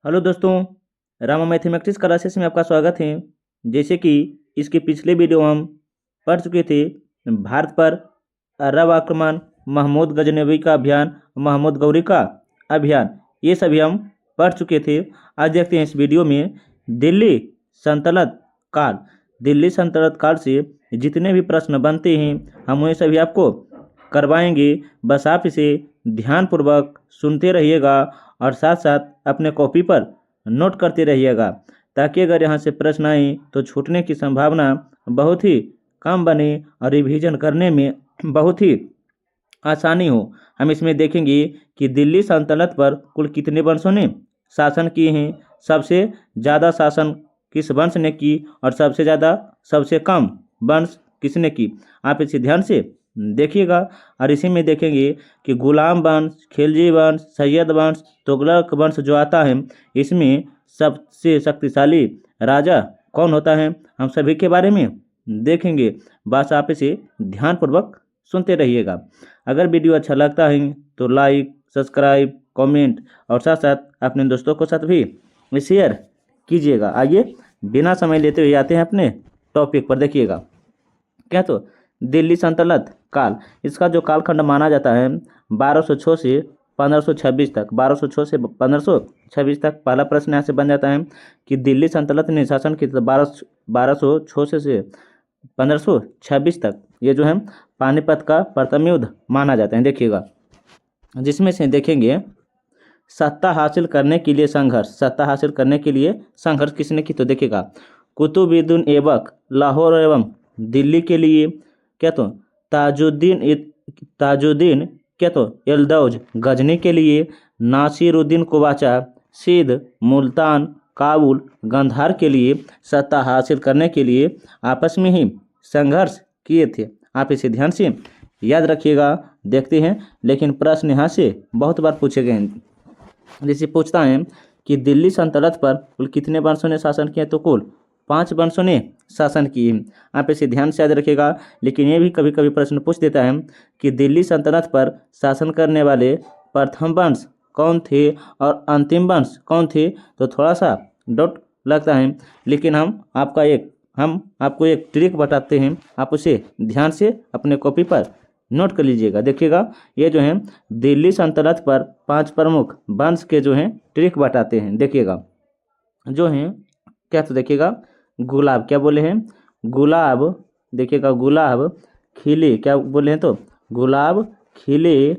Hello दोस्तों, Rama mathematics classes में आपका स्वागत है। जैसे कि इसके पिछले वीडियो हम पढ़ चुके थे भारत पर अरब आक्रमण, महमूद गजनवी का अभियान, महमूद गौरी का अभियान, ये सभी हम पढ़ चुके थे। आज देखते हैं इस वीडियो में दिल्ली सल्तनत काल। दिल्ली सल्तनत काल से जितने भी प्रश्न बनते हैं हम वह सभी आपको करवाएंगे। बस आप इसे ध्यानपूर्वक सुनते रहिएगा और साथ साथ अपने कॉपी पर नोट करते रहिएगा, ताकि अगर यहाँ से प्रश्न आए तो छूटने की संभावना बहुत ही कम बने और रिवीजन करने में बहुत ही आसानी हो। हम इसमें देखेंगे कि दिल्ली सल्तनत पर कुल कितने वंशों ने शासन किए हैं, सबसे ज़्यादा शासन किस वंश ने की और सबसे कम वंश किसने की। आप इसे ध्यान से देखिएगा। और इसी में देखेंगे कि गुलाम वंश, खिलजी वंश, सैयद वंश, तुगलक वंश जो आता है, इसमें सबसे शक्तिशाली राजा कौन होता है, हम सभी के बारे में देखेंगे। बस आप इसे ध्यानपूर्वक सुनते रहिएगा। अगर वीडियो अच्छा लगता है तो लाइक, सब्सक्राइब, कमेंट और साथ साथ अपने दोस्तों के साथ भी शेयर कीजिएगा। आइए बिना समय लेते हुए आते हैं अपने टॉपिक पर। देखिएगा क्या, तो दिल्ली सल्तनत काल, इसका जो कालखंड माना जाता है 1206 से 1526 तक। 1206 से 1526 तक पहला प्रश्न यहाँ से बन जाता है कि दिल्ली सल्तनत ने शासन की 1206 से 1526 तक। ये जो है पानीपत का प्रथम युद्ध माना जाता है। देखिएगा, जिसमें से देखेंगे सत्ता हासिल करने के लिए संघर्ष। सत्ता हासिल करने के लिए संघर्ष किसने की, तो देखिएगा कुतुबुद्दीन ऐबक लाहौर एवं दिल्ली के लिए, क्या तो ताजुद्दीन क्या तो यलदौज गजनी के लिए, नासिरुद्दीन कुबाचा सिंध, मुल्तान, काबुल, गंधार के लिए सत्ता हासिल करने के लिए आपस में ही संघर्ष किए थे। आप इसे ध्यान से याद रखिएगा। देखते हैं, लेकिन प्रश्न यहाँ से बहुत बार पूछे गए हैं। जैसे पूछता है कि दिल्ली सल्तनत पर कुल कितने वंशों ने शासन किया, तो कुल 5 वंशों ने शासन किए। आप इसे ध्यान से याद रखिएगा। लेकिन ये भी कभी कभी प्रश्न पूछ देता है कि दिल्ली सल्तनत पर शासन करने वाले प्रथम वंश कौन थे और अंतिम वंश कौन थे, तो थोड़ा सा डाउट लगता है। लेकिन हम आपको एक ट्रिक बताते हैं, आप उसे ध्यान से अपने कॉपी पर नोट कर लीजिएगा। देखिएगा, ये जो है दिल्ली सल्तनत पर 5 प्रमुख वंश के जो हैं ट्रिक बताते हैं। देखिएगा जो हैं क्या, तो देखिएगा गुलाब, क्या बोले हैं, गुलाब। देखिएगा गुलाब खिले, क्या बोले हैं, तो गुलाब खिले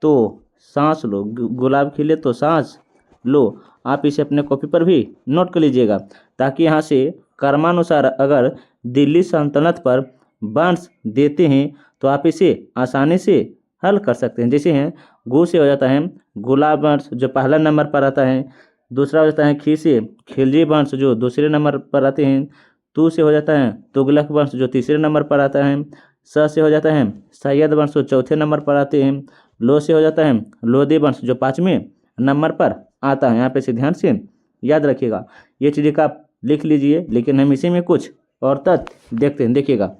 तो सांस लो। गुलाब खिले तो सांस लो। आप इसे अपने कॉपी पर भी नोट कर लीजिएगा, ताकि यहाँ से क्रमानुसार अगर दिल्ली सल्तनत पर वंश देते हैं तो आप इसे आसानी से हल कर सकते हैं। जैसे हैं गु से हो जाता है गुलाब वंश जो पहला नंबर पर आता है, दूसरा हो जाता है खी से खिलजी वंश जो दूसरे नंबर पर आते हैं, तू से हो जाता है तुगलक वंश जो तीसरे नंबर पर आता है, स से हो जाता है सैयद वंश जो चौथे नंबर पर आते हैं, लो से हो जाता है लोधी वंश जो 5वें नंबर पर आता है। यहाँ पे से ध्यान से याद रखिएगा। ये चीज़ें आप लिख लीजिए, लेकिन हम इसी में कुछ और तथ्य देखते हैं। देखिएगा,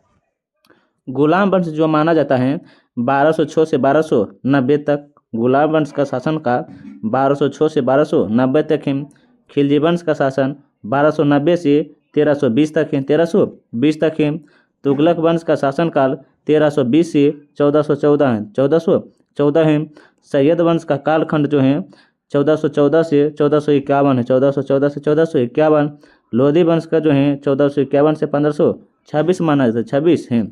गुलाम वंश जो माना जाता है 1206 से 1290 तक, गुलाम वंश का शासन काल 1206 से 1290 तक है। खिलजी वंश का शासन 1290 से 1320 तक है, 1320 तक है। तुगलक वंश का शासन काल 1320 से 1414 है, 1414 है। सैयद वंश का कालखंड जो है 1414 से 1451 है, 1414 से 1451। लोधी वंश का जो है 1451 से 1526 माना जाता है, 26 है।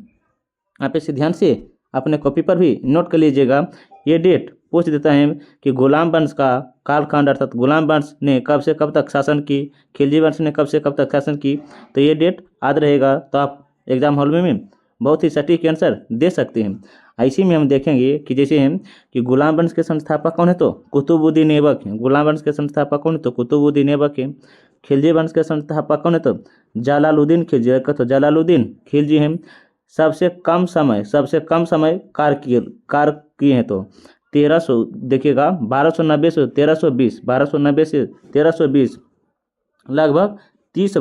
आप इसे ध्यान से अपने कॉपी पर भी नोट कर लीजिएगा। ये डेट पूछ देता है कि गुलाम वंश का कालखंड अर्थात गुलाम वंश ने कब से कब तक शासन की, खिलजी वंश ने कब से कब तक शासन की, तो ये डेट याद रहेगा तो आप एग्जाम हॉल में बहुत ही सटीक आंसर दे सकते हैं। इसी में हम देखेंगे कि जैसे हैं कि गुलाम वंश के संस्थापक कौन है, तो कुतुबुद्दीन ऐबक है। गुलाम वंश के संस्थापक कौन है, तो कुतुबुद्दीन ऐबक है। खिलजी वंश के संस्थापक कौन है, तो जलालुद्दीन खिलजी, तो जलालुद्दीन खिलजी हैं। सबसे कम समय कार्य किए हैं तो 1300। देखिएगा 1290 से 1320, 1290 से 1320 लगभग 30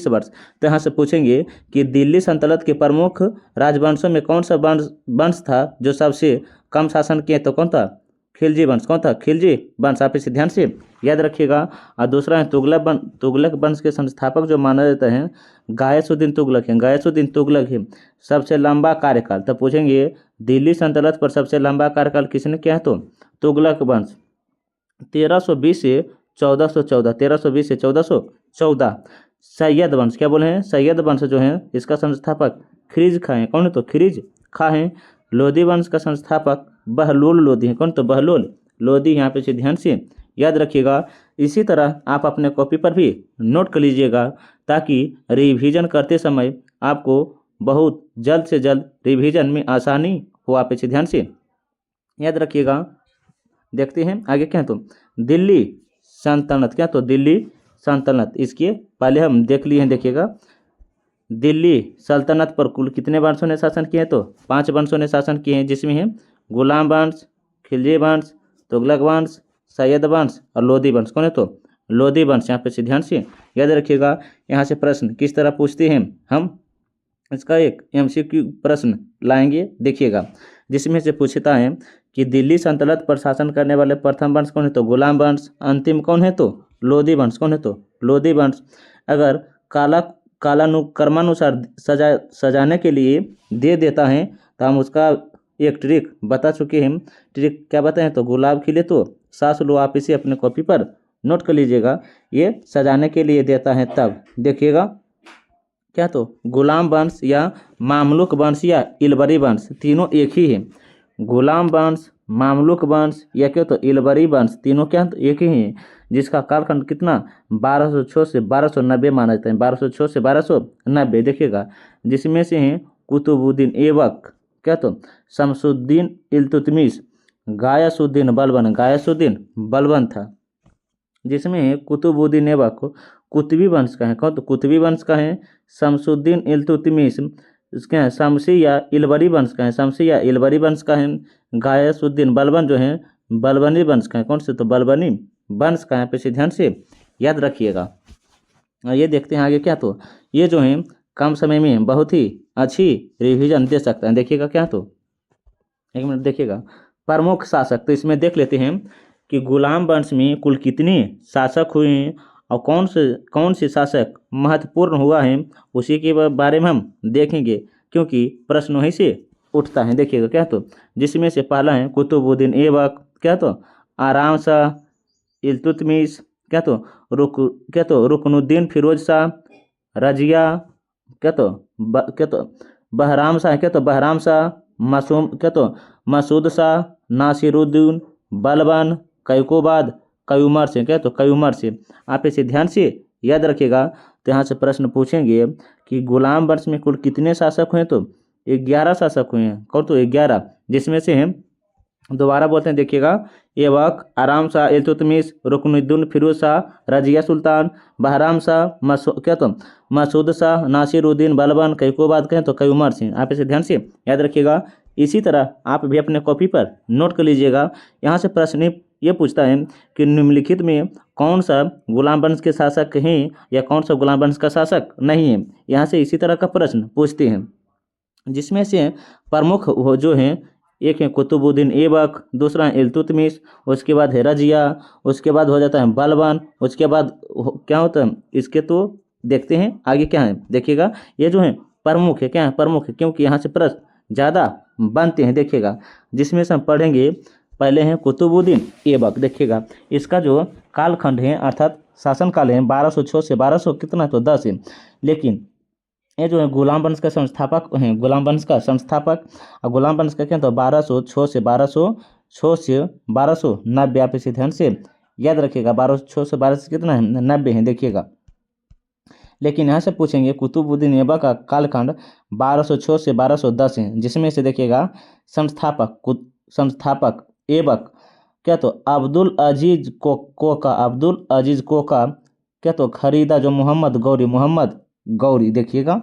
वर्ष। तो यहाँ से पूछेंगे कि दिल्ली सल्तनत के प्रमुख राजवंशों में कौन सा वंश था जो सबसे कम शासन किए, तो कौन था, खिलजी वंश। कौन था? खिलजी वंश। आप इसे ध्यान से याद रखिएगा। और दूसरा है तुगलक वंश के संस्थापक जो माना जाता है गायसुद्दीन तुगलक है। गायसुद्दीन तुगलक है। सबसे लंबा कार्यकाल, तब पूछेंगे दिल्ली सल्तनत पर सबसे लंबा कार्यकाल किसने किया है? तो तुगलक वंश 1320 से 1414। 1320 से 1414। सैयद वंश, क्या बोले हैं? सैयद वंश जो है इसका संस्थापक खिरिज खां है। कौन है? तो खिरिज खां है। लोधी वंश का संस्थापक बहलोल लोधी है। कौन? तो बहलोल लोधी। यहाँ पे से ध्यान से याद रखिएगा। इसी तरह आप अपने कॉपी पर भी नोट कर लीजिएगा ताकि रिवीजन करते समय आपको बहुत जल्द से जल्द रिवीजन में आसानी हो। आप इसे ध्यान से याद रखिएगा। देखते हैं आगे क्या है? तो दिल्ली सल्तनत, क्या? तो दिल्ली सल्तनत, इसके पहले हम देख लिए हैं। देखिएगा दिल्ली सल्तनत पर कुल कितने वंशों ने शासन किए हैं? तो 5 वंशों ने शासन किए हैं, जिसमें है गुलाम वंश, खिलजी वंश, तुगलक वंश, सैयद वंश और लोधी वंश। कौन है? तो लोधी वंश। यहाँ पे से ध्यान से याद रखिएगा। यहाँ से प्रश्न किस तरह पूछते हैं हम इसका एक MCQ प्रश्न लाएंगे, देखिएगा, जिसमें से पूछता है कि दिल्ली सल्तनत पर शासन करने वाले प्रथम वंश कौन है? तो गुलाम वंश। अंतिम कौन है? तो लोधी वंश। कौन है? तो लोधी वंश। अगर कालानुक्रमानुसार सजाने के लिए दे देता है तो हम उसका एक ट्रिक बता चुके हैं। ट्रिक क्या बताएं? तो गुलाब खिले तो सांस लो। आप इसे अपने कॉपी पर नोट कर लीजिएगा। ये सजाने के लिए देता है तब। देखिएगा क्या? तो गुलाम वंश या मामलुक वंश या इलबरी वंश, तीनों एक ही है। गुलाम वंश, मामलुक वंश या क्या? तो इलबरी वंश, तीनों क्या? तो एक ही है। जिसका कालखंड कितना? 1206 से 1290 माना जाता है। 1206 से 1290। देखिएगा जिसमें से हैं कुतुबुद्दीन ऐबक, क्या? तो शमसुद्दीन इल्तुतमिश, गायसुद्दीन बलबन। गायसुद्दीन बलबन था। जिसमें कुतुबुद्दीन ऐबक कुतुबी वंश का है। कौन? तो कुतुबी वंश का है। शमसुद्दीन इल्तुतमिश इसके हैं शमसी या इलबरी वंश का है। शमसी या इलबरी वंश का है। गायसुद्दीन बलबन जो है बलबनी वंश का है। कौन से? तो बलबनी वंश का है। पे से ध्यान से याद रखिएगा। ये देखते हैं आगे क्या? तो ये जो है कम समय में बहुत ही अच्छी रिवीजन दे सकता है। देखिएगा क्या? तो एक मिनट देखिएगा। प्रमुख शासक, तो इसमें देख लेते हैं कि गुलाम वंश में कुल कितने शासक हुए हैं और कौन से शासक महत्वपूर्ण हुआ है, उसी के बारे में हम देखेंगे, क्योंकि प्रश्न वहीं से उठता है। देखिएगा क्या? तो जिसमें से पहला है कुतुबुद्दीन ऐबक, क्या? तो आराम शाह इल्तुतमिश, क्या? तो रुकनुद्दीन फिरोज शाह, रजिया, क्या? तो बहराम शाह, क्या? तो बहराम शाह, मासूम, क्या? तो मसूद शाह, नासिरुद्दीन बलबन, कैकोबाद, कयूमर से, क्या? तो कयूमर से। आप इसे ध्यान से याद रखिएगा। तो यहाँ से प्रश्न पूछेंगे कि गुलाम वंश में कुल कितने शासक हुए? तो 11 शासक हुए हैं। कौन? तो 11, जिसमें से हैं, दोबारा बोलते हैं, देखिएगा, ऐबक, आराम शाह इल्तुतमिश, रुकनुद्दीन फिरोज शाह, रजिया सुल्तान, बहराम शाह, क्या? तो मसूद शाह, नासिरुद्दीन बलबन, कैकोबाद, कहें तो कयूमर सिंह। आप इसे ध्यान से याद रखिएगा। इसी तरह आप भी अपने कॉपी पर नोट कर लीजिएगा। यहाँ से प्रश्न ये पूछता है कि निम्नलिखित में कौन सा गुलाम वंश के शासक हैं या कौन सा गुलाम वंश का शासक नहीं है। यहाँ से इसी तरह का प्रश्न पूछते हैं, जिसमें से प्रमुख हो जो हैं, एक है कुतुबुद्दीन ऐबक, दूसरा है इल्तुतमिश, उसके बाद है रजिया, उसके बाद हो जाता है बलबन, उसके बाद क्या होता है इसके, तो देखते हैं आगे क्या है। देखिएगा ये जो है प्रमुख है। क्या है? प्रमुख है, क्योंकि यहाँ से प्रश्न ज़्यादा बनते हैं। देखिएगा जिसमें से हम पढ़ेंगे, पहले हैं कुतुबुद्दीन ऐबक। देखिएगा इसका जो कालखंड है अर्थात शासन काल है 1206 से 1200 कितना? तो 10 है। लेकिन ये जो है गुलाम वंश का संस्थापक हैं, गुलाम वंश का संस्थापक और गुलाम वंश का क्या? तो 1206 से 1290। आप इसे ध्यान से याद रखिएगा। 1206 से 1200 कितना है? 90 है। देखिएगा लेकिन यहाँ से पूछेंगे कुतुबुद्दीन ऐबक का कालखंड 1206 से 1210 है, जिसमें से देखिएगा संस्थापक ऐबक, क्या? तो अब्दुल अजीज कोका, क्या? तो खरीदा जो मोहम्मद गौरी। देखिएगा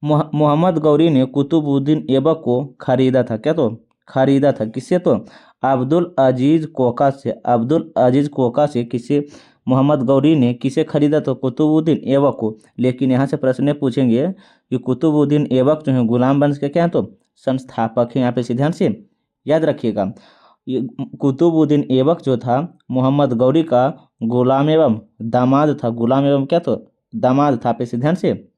मोहम्मद गौरी ने कुतुबुद्दीन ऐबक को खरीदा था। क्या? तो खरीदा था किससे? तो अब्दुल अजीज कोका से किसे? मोहम्मद गौरी ने किसे खरीदा? तो कुतुबुद्दीन ऐबक को। लेकिन यहाँ से प्रश्न पूछेंगे कि कुतुबुद्दीन ऐबक जो है गुलाम वंश के क्या है? तो संस्थापक हैं। यहाँ पे ध्यान से याद रखिएगा। ये कुतुबुद्दीन ऐबक जो था मोहम्मद गौरी का गुलाम एवं दामाद था। गुलाम एवं क्या तो दामाद था। आप इसे ध्यान से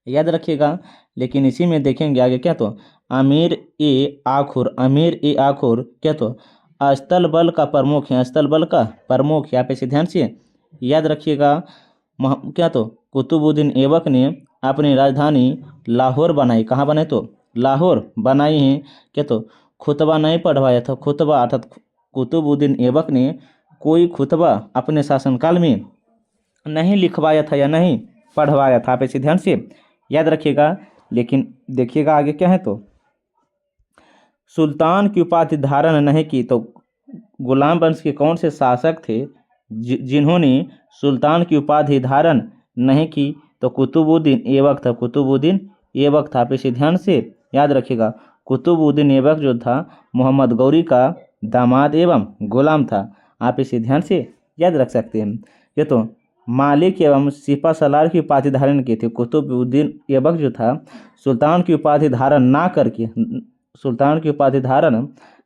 याद रखिएगा। लेकिन इसी में देखेंगे आगे क्या तो अमीर ए आखुर क्या तो अस्तल बल का प्रमुख है। अस्तल बल का प्रमुख है। आप इसे ध्यान से याद रखिएगा। क्या तो कुतुबुद्दीन ऐबक ने अपनी राजधानी लाहौर बनाई। कहाँ बनाई तो लाहौर बनाई है। क्या तो खुतबा नहीं पढ़वाया था। खुतबा अर्थात कुतुबुद्दीन ऐबक ने कोई खुतबा अपने शासनकाल में नहीं लिखवाया था या नहीं पढ़वाया था। आप इसे ध्यान से याद रखिएगा। लेकिन देखिएगा आगे क्या है तो सुल्तान की उपाधि धारण नहीं की। तो गुलाम वंश के कौन से शासक थे जिन्होंने सुल्तान की उपाधि धारण नहीं की? तो कुतुबुद्दीन ऐबक था। कुतुबुद्दीन ऐबक था। आप इसे ध्यान से याद रखिएगा। कुतुबुद्दीन ऐबक जो था मोहम्मद गौरी का दामाद एवं गुलाम था। आप इसे ध्यान से याद रख सकते हैं। ये तो मालिक एवं सिपा सलार की उपाधि धारण की थी। कुतुबुद्दीन ऐबक जो था सुल्तान की उपाधि धारण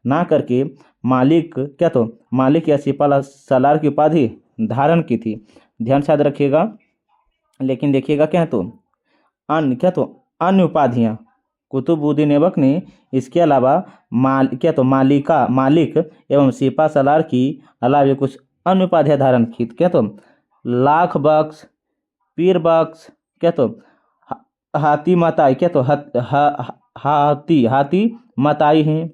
ना करके मालिक क्या तो मालिक या सिपा सलार की उपाधि धारण की थी। ध्यान से याद रखिएगा। लेकिन देखिएगा क्या है तो अन्य उपाधियां कुतुबुद्दीन ऐबक ने इसके अलावा मालिक एवं सिपा सलार की अलावा कुछ अन्य उपाधियां धारण की। क्या तो लाख बख्श, पीर बख्श, क्या तो हाथी मताई, क्या तो हाथी मताई हैं।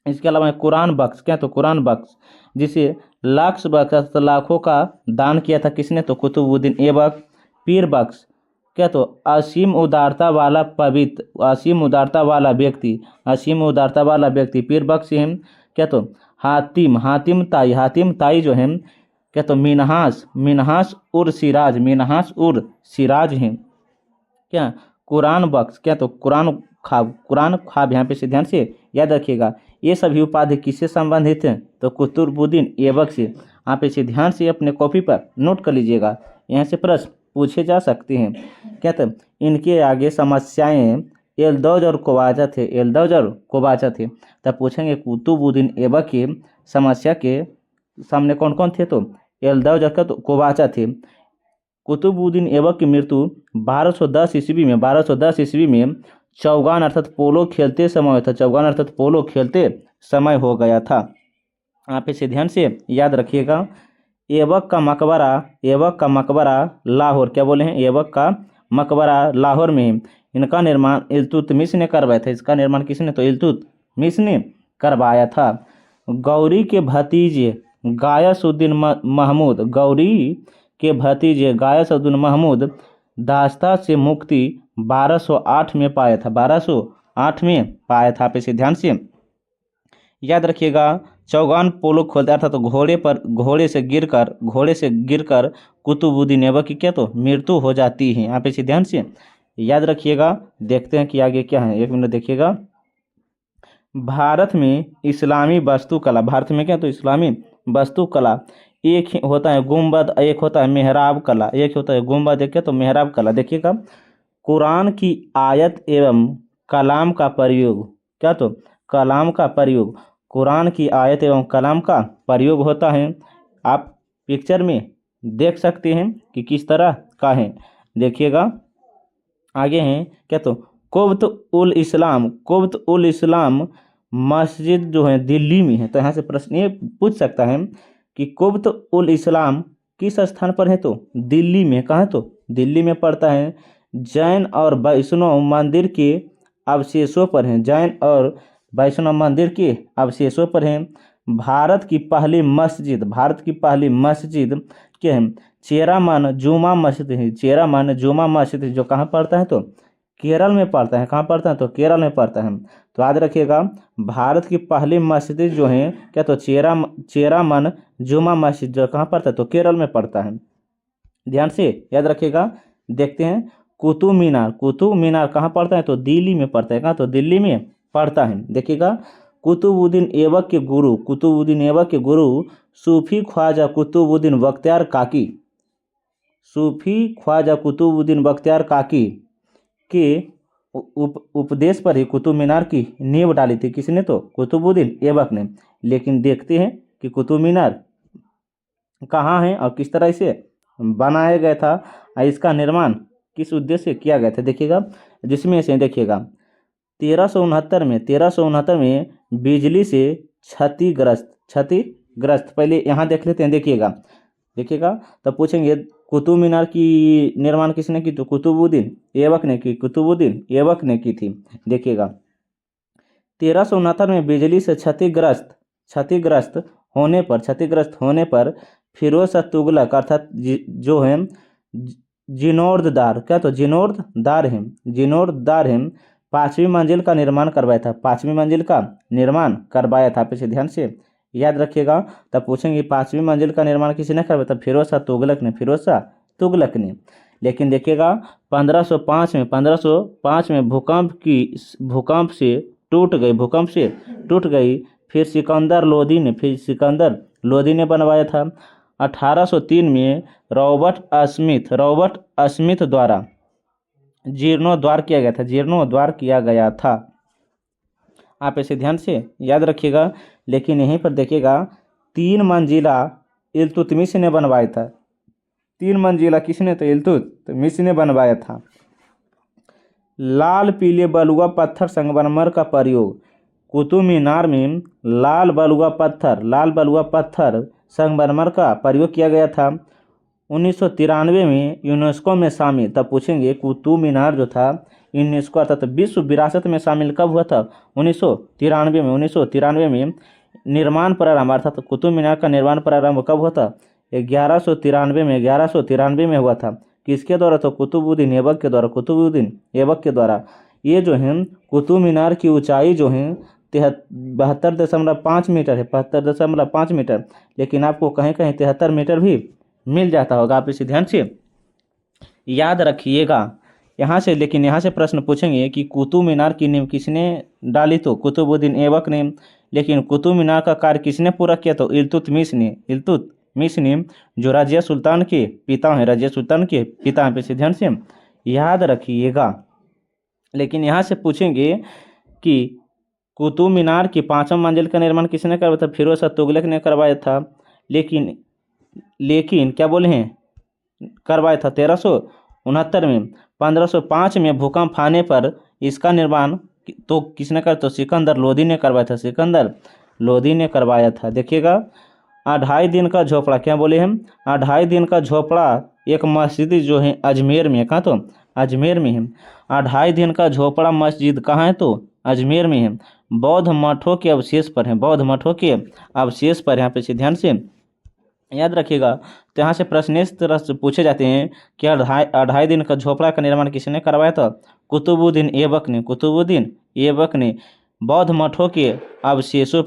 इसके अलावा कुरान बख्श, क्या तो कुरान बख्श जिसे लाख बख्श लाखों का दान किया था। किसने? तो कुतुबुद्दीन ऐबक। पीर बख्श क्या तो असीम उदारता वाला व्यक्ति पीर बख्श हैं। क्या तो हातिम ताई जो है क्या तो मिनहास उर सिराज हैं। क्या कुरान बख्श क्या तो कुरान ख्वाब यहाँ पे से ध्यान से याद रखिएगा। ये सभी उपाधि किससे संबंधित हैं? तो कुतुबुद्दीन ऐबक से। आप इसे ध्यान से अपने कॉपी पर नोट कर लीजिएगा। यहाँ से प्रश्न पूछे जा सकते हैं। क्या तो इनके आगे समस्याएं एलदौज और कोवाचा थे। तब पूछेंगे कुतुबुद्दीन ऐबक की समस्या के सामने कौन कौन थे? तो एलदौज और तो कोवाचा थे। कुतुबुद्दीन ऐबक की मृत्यु 1210 ईस्वी में चौगान अर्थात पोलो खेलते समय हो गया था। आप इसे ध्यान से याद रखिएगा। ऐबक का मकबरा लाहौर, क्या बोले हैं? ऐबक का मकबरा लाहौर में है। इनका निर्माण इल्तुतमिश ने करवाया था। इसका निर्माण किसने? तो इल्तुतमिश ने करवाया था। गौरी के भतीजे गायसुद्दीन महमूद दास्ता से मुक्ति 1208 में पाया था। 1208 में पाया था। आप इसे ध्यान से याद रखिएगा। चौगान पोलो खोलते अर्थात तो घोड़े से गिरकर कुतुबुद्दीन ऐबक की क्या तो मृत्यु हो जाती है। आप इसे ध्यान से याद रखिएगा। देखते हैं कि आगे क्या है। एक मिनट देखिएगा। भारत में इस्लामी वास्तुकला, भारत में क्या तो इस्लामी वास्तुकला एक होता है गुंबद, एक होता है मेहराब कला। एक होता है गुंबद, एक क्या तो मेहराब कला। देखिएगा कुरान की आयत एवं कलाम का प्रयोग, क्या तो कलाम का प्रयोग, कुरान की आयत एवं कलाम का प्रयोग होता है। आप पिक्चर में देख सकते हैं कि किस तरह का है। देखिएगा आगे हैं क्या तो कुब्त उल इस्लाम मस्जिद जो है दिल्ली में है। तो यहाँ से प्रश्न ये पूछ सकता है कि कुब्त उल इस्लाम किस स्थान पर है? तो दिल्ली में। कहाँ है? तो दिल्ली में पड़ता है। जैन और वैष्णव मंदिर के अवशेषों पर हैं। जैन और वैष्णव मंदिर के अवशेषों पर हैं। भारत की पहली मस्जिद क्या है? चेरामन जुमा मस्जिद है। चेरामन जुमा मस्जिद जो कहाँ पड़ता है? तो केरल में पड़ता है। कहाँ पड़ता है? तो केरल में पड़ता है। तो याद रखिएगा भारत की पहली मस्जिद जो है क्या तो चेरामन जुमा मस्जिद जो कहाँ पड़ता है? तो केरल में पड़ता है। ध्यान से याद रखिएगा। देखते हैं कुतुब मीनार कहाँ पड़ता है? तो दिल्ली में पड़ता है। कहाँ? तो दिल्ली में पड़ता है। देखिएगा कुतुबुद्दीन ऐबक के गुरु सूफी ख्वाजा कुतुबुद्दीन बख्तियार काकी के उपदेश पर ही कुतुब मीनार की नींव डाली थी। किसने? तो कुतुबुद्दीन ऐबक ने। लेकिन देखते हैं कि कुतुब मीनार कहाँ है और किस तरह से बनाया गया था और इसका निर्माण किस उद्देश्य से किया गया था। देखिएगा, जिसमें से देखिएगा 1369 में बिजली से क्षतिग्रस्त पहले यहाँ देख लेते हैं। देखिएगा तब पूछेंगे कुतुब मीनार की निर्माण किसने की? तो कुतुबुद्दीन ऐबक ने की। कुतुबुद्दीन ऐबक ने की थी। देखिएगा 1369 में बिजली से क्षतिग्रस्त होने पर फिरोज शाह तुगलक अर्थात जो है जीर्णोद्धार, क्या तो जीर्णोद्धार है 5वीं मंजिल का निर्माण करवाया था। 5वीं मंजिल का निर्माण करवाया था। आप इसे ध्यान से याद रखिएगा। तब पूछेंगे 5वीं मंजिल का निर्माण किसने करवाया था? फिरोज शाह तुगलक ने। लेकिन देखिएगा 1505 में भूकंप से टूट गई। फिर सिकंदर लोदी ने बनवाया था। 1803 में रॉबर्ट स्मिथ द्वारा जीर्णोद्धार किया गया था। आप इसे ध्यान से याद रखिएगा। लेकिन यहीं पर देखिएगा 3 मंजिला इल्तुतमिश ने बनवाया था। 3 मंजिला किसने? तो इल्तुतमिश ने बनवाया था। लाल पीले बलुआ पत्थर संगमरमर का प्रयोग कुतुब मीनार में लाल बलुआ पत्थर संगमरमर का प्रयोग किया गया था। 1993 में यूनेस्को में शामिल। तब पूछेंगे कुतुब मीनार जो था यूनेस्को अर्थात विश्व विरासत में शामिल कब हुआ था? 1993 में निर्माण प्रारंभ अर्थात कुतुब मीनार का निर्माण प्रारंभ कब हुआ था? 1193 में हुआ था। किसके द्वारा? तो कुतुबुद्दीन ऐबक के द्वारा। ये जो है कुतुब मीनार की ऊंचाई जो है 72.5 मीटर है। 72.5 मीटर, लेकिन आपको कहीं 73 मीटर भी मिल जाता होगा। आप इसे ध्यान से याद रखिएगा। यहाँ से प्रश्न पूछेंगे कि कुतुब मीनार की नींव किसने डाली? तो कुतुबुद्दीन ऐबक ने। लेकिन कुतुब मीनार का कार्य किसने पूरा किया? तो इल्तुतमिश ने, जो रजिया सुल्तान के पिता हैं। पे ध्यान से याद रखिएगा। लेकिन यहाँ से पूछेंगे कि कुतुब मीनार की 5वीं मंजिल का निर्माण किसने करवाया था? फिरोज शाह तुगलक ने करवाया था। लेकिन क्या बोले हैं? करवाया था 1369 में। 1505 में भूकंप आने पर इसका निर्माण तो किसने कर? तो सिकंदर लोदी ने करवाया था। देखिएगा 2.5 दिन का झोपड़ा, क्या बोले हम? 2.5 दिन का झोपड़ा एक मस्जिद जो है अजमेर में है। कहाँ? तो अजमेर में है। 2.5 दिन का झोपड़ा मस्जिद कहाँ है? तो अजमेर में है। बौद्ध मठों के अवशेष पर है। यहाँ पे ध्यान से याद रखिएगा। तो यहाँ से प्रश्न इस तरह से पूछे जाते हैं कि 2.5 दिन का झोपड़ा का निर्माण किसने करवाया था? कुतुबुद्दीन ऐबक ने बौद्ध मठों के अवशेषों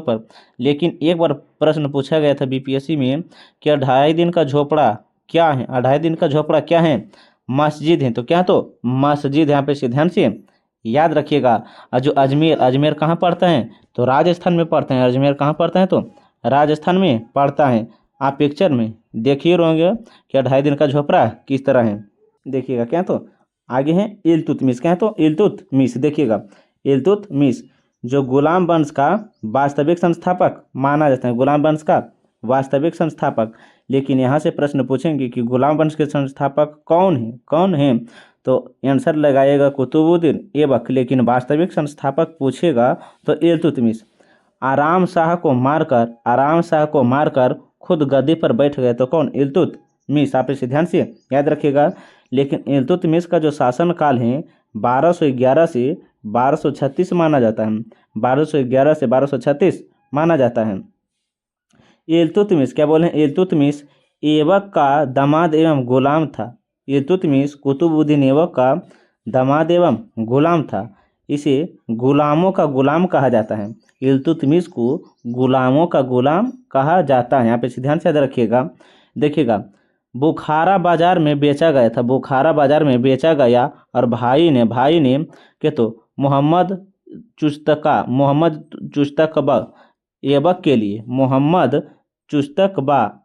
पर। लेकिन एक बार प्रश्न पूछा गया था बीपीएससी में कि 2.5 दिन का झोपड़ा क्या है? 2.5 दिन का झोपड़ा क्या है? मस्जिद है। तो क्या? तो मस्जिद। यहाँ पे ध्यान से याद रखिएगा। और जो अजमेर कहाँ पड़ता है? तो राजस्थान में पड़ता है। अजमेर कहाँ पड़ता है? तो राजस्थान में पड़ता है। आप पिक्चर में देखिए होंगे कि 2.5 दिन का झोपड़ा किस तरह है। देखिएगा क्या? तो आगे है इल्तुतमिश। क्या है? तो इल्तुतमिश। देखिएगा इल्तुतमिश जो गुलाम वंश का वास्तविक संस्थापक माना जाता है। गुलाम वंश का वास्तविक संस्थापक। लेकिन यहाँ से प्रश्न पूछेंगे कि गुलाम वंश के संस्थापक कौन है? तो आंसर लगाएगा कुतुबुद्दीन ऐबक। लेकिन वास्तविक संस्थापक पूछेगा तो इल्तुतमिश। आराम शाह को मारकर खुद गद्दी पर बैठ गए तो कौन? इल्तुतमिश। आप इसे ध्यान से याद रखिएगा। लेकिन इल्तुतमिश का जो शासन काल है 1211 से 1236 माना जाता है। 1211 से 1236 माना जाता है। इल्तुतमिश, क्या बोले? इल्तुतमिश ऐबक का दामाद एवं गुलाम था। इल्तुतमिश कुतुबुद्दीन ऐबक का दामाद एवं गुलाम था। इसे गुलामों का गुलाम कहा जाता है। इल्तुतमिश को गुलामों का गुलाम कहा जाता है। यहाँ पे ध्यान से याद रखिएगा। देखिएगा बुखारा बाजार में बेचा गया और भाई ने के तो मोहम्मद चुस्तकबा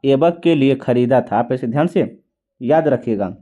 ऐबक के लिए खरीदा था। आप इसे ध्यान से याद रखिएगा।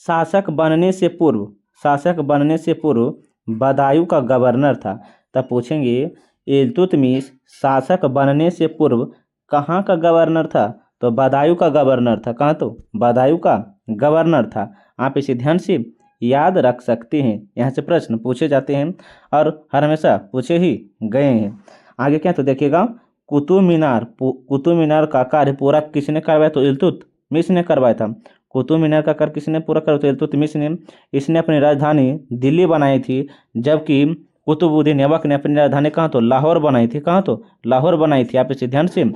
शासक बनने से पूर्व शासक बनने से पूर्व बदायूं का गवर्नर था। तब पूछेंगे इल्तुतमिश शासक बनने से पूर्व कहाँ का गवर्नर था? तो बदायूं का गवर्नर था। कहाँ? तो बदायूं का गवर्नर था। आप इसे ध्यान से याद रख सकते हैं, यहाँ से प्रश्न पूछे जाते हैं और हर हमेशा पूछे ही गए हैं। आगे क्या? तो देखिएगा कुतुब मीनार का कार्य पूरा किसने करवाया? तो इल्तुतमिश ने करवाया था। कुतुब मीनार का कार्य किसने पूरा करवाया? तो इल्तुतमिश ने। इसने अपनी राजधानी दिल्ली बनाई थी, जबकि कुतुबुद्दीन ऐबक ने अपनी राजधानी कहाँ? तो लाहौर बनाई थी। कहाँ? तो लाहौर बनाई थी। आप इसे ध्यान से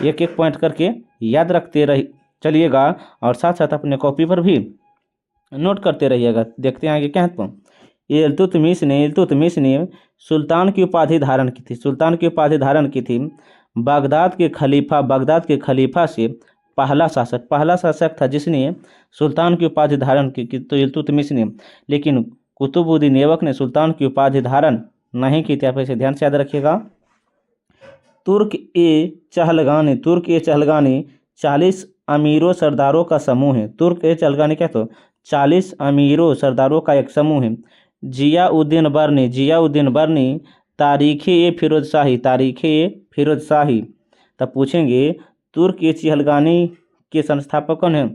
एक एक पॉइंट करके याद रखते रह चलिएगा और साथ साथ अपने कॉपी पर भी नोट करते रहिएगा। देखते हैं आगे क्या है। तो इल्तुतमिश ने सुल्तान की उपाधि धारण की थी। सुल्तान की उपाधि धारण की थी। बगदाद के खलीफा से पहला शासक था जिसने सुल्तान की उपाधि धारण की तो इल्तुतमिश ने। लेकिन कुतुबुद्दीन ऐबक ने सुल्तान की उपाधि धारण नहीं की थी। आप इसे ध्यान से याद रखिएगा। तुर्क ए चहलगानी 40 अमीरों सरदारों का समूह है। तुर्क ए चहलगानी क्या? तो 40 अमीरों सरदारों का एक समूह है। जियाउद्दीन बर्नी तारीख़-ए फिरोजशाही। तब पूछेंगे तुर्क ए चहलगानी के संस्थापक कौन है?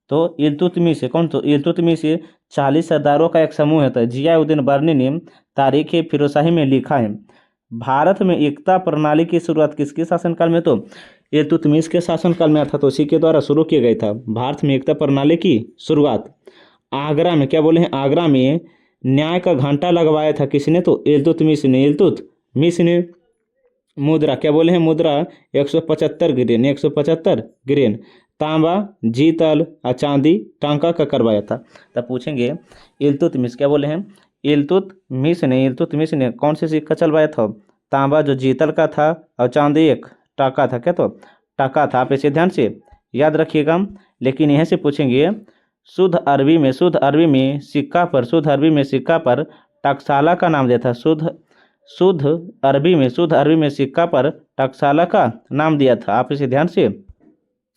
तो इल्तुतमिश है। कौन? तो इल्तुतमिश 40 सरदारों का एक समूह है। तो जियाउद्दीन बर्नी ने तारीख़-ए फिरोजशाही में लिखा है। भारत में एकता प्रणाली की शुरुआत किसके शासनकाल में? तो इल्तुतमिश के शासनकाल में, अर्थात उसी के द्वारा शुरू किया गया था भारत में एकता प्रणाली की शुरुआत। आगरा में क्या बोले हैं? आगरा में न्याय का घंटा लगवाया था किसने? तो इल्तुतमिश ने। मुद्रा क्या बोले हैं? मुद्रा 175 ग्रेन तांबा, जीतल और चांदी टांका का करवाया था। तब पूछेंगे इल्तुतमिश क्या बोले हैं? इल्तुतमिश ने कौन से सिक्का चलवाया था? तांबा जो जीतल का था और चांदी एक टाका था। क्या? तो टाका था। आप इसे ध्यान से याद रखिएगा। लेकिन यहाँ से पूछेंगे शुद्ध अरबी में सिक्का पर टकसाला का नाम दिया था। शुद्ध अरबी में सिक्का पर टकसाला का नाम दिया था। आप इसे ध्यान से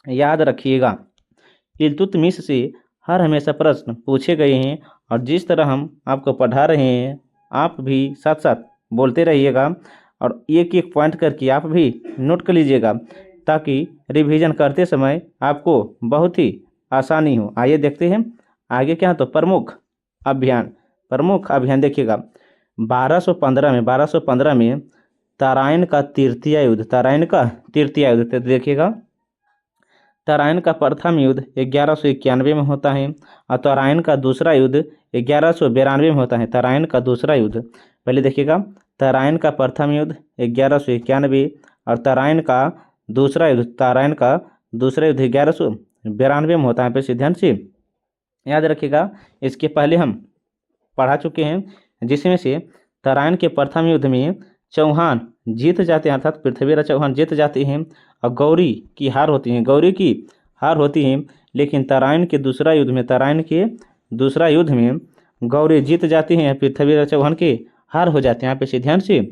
याद रखिएगा। इल्तुतमिश से हर हमेशा प्रश्न पूछे गए हैं और जिस तरह हम आपको पढ़ा रहे हैं आप भी साथ साथ बोलते रहिएगा और एक एक पॉइंट करके आप भी नोट कर लीजिएगा ताकि रिवीजन करते समय आपको बहुत ही आसानी हो। आइए देखते हैं आगे क्या है। तो प्रमुख अभियान देखिएगा। 1215 में तराइन का तृतीय युद्ध तो देखिएगा। तराइन का प्रथम युद्ध 1191 में होता है और तराइन का दूसरा युद्ध 1192 में होता है। तराइन का दूसरा युद्ध पहले देखिएगा। तराइन का प्रथम युद्ध 1191 और तराइन का दूसरा युद्ध 1192 में होता है। पे ध्यान से याद रखिएगा। इसके पहले हम पढ़ा चुके हैं जिसमें से तराइन के प्रथम युद्ध में चौहान जीत जाते हैं, अर्थात पृथ्वीराज चौहान जीत जाते हैं और गौरी की हार होती है। लेकिन तराइन के दूसरा युद्ध में गौरी जीत जाती हैं, पृथ्वीराज चौहान के हार हो जाते हैं। आप इसे ध्यान से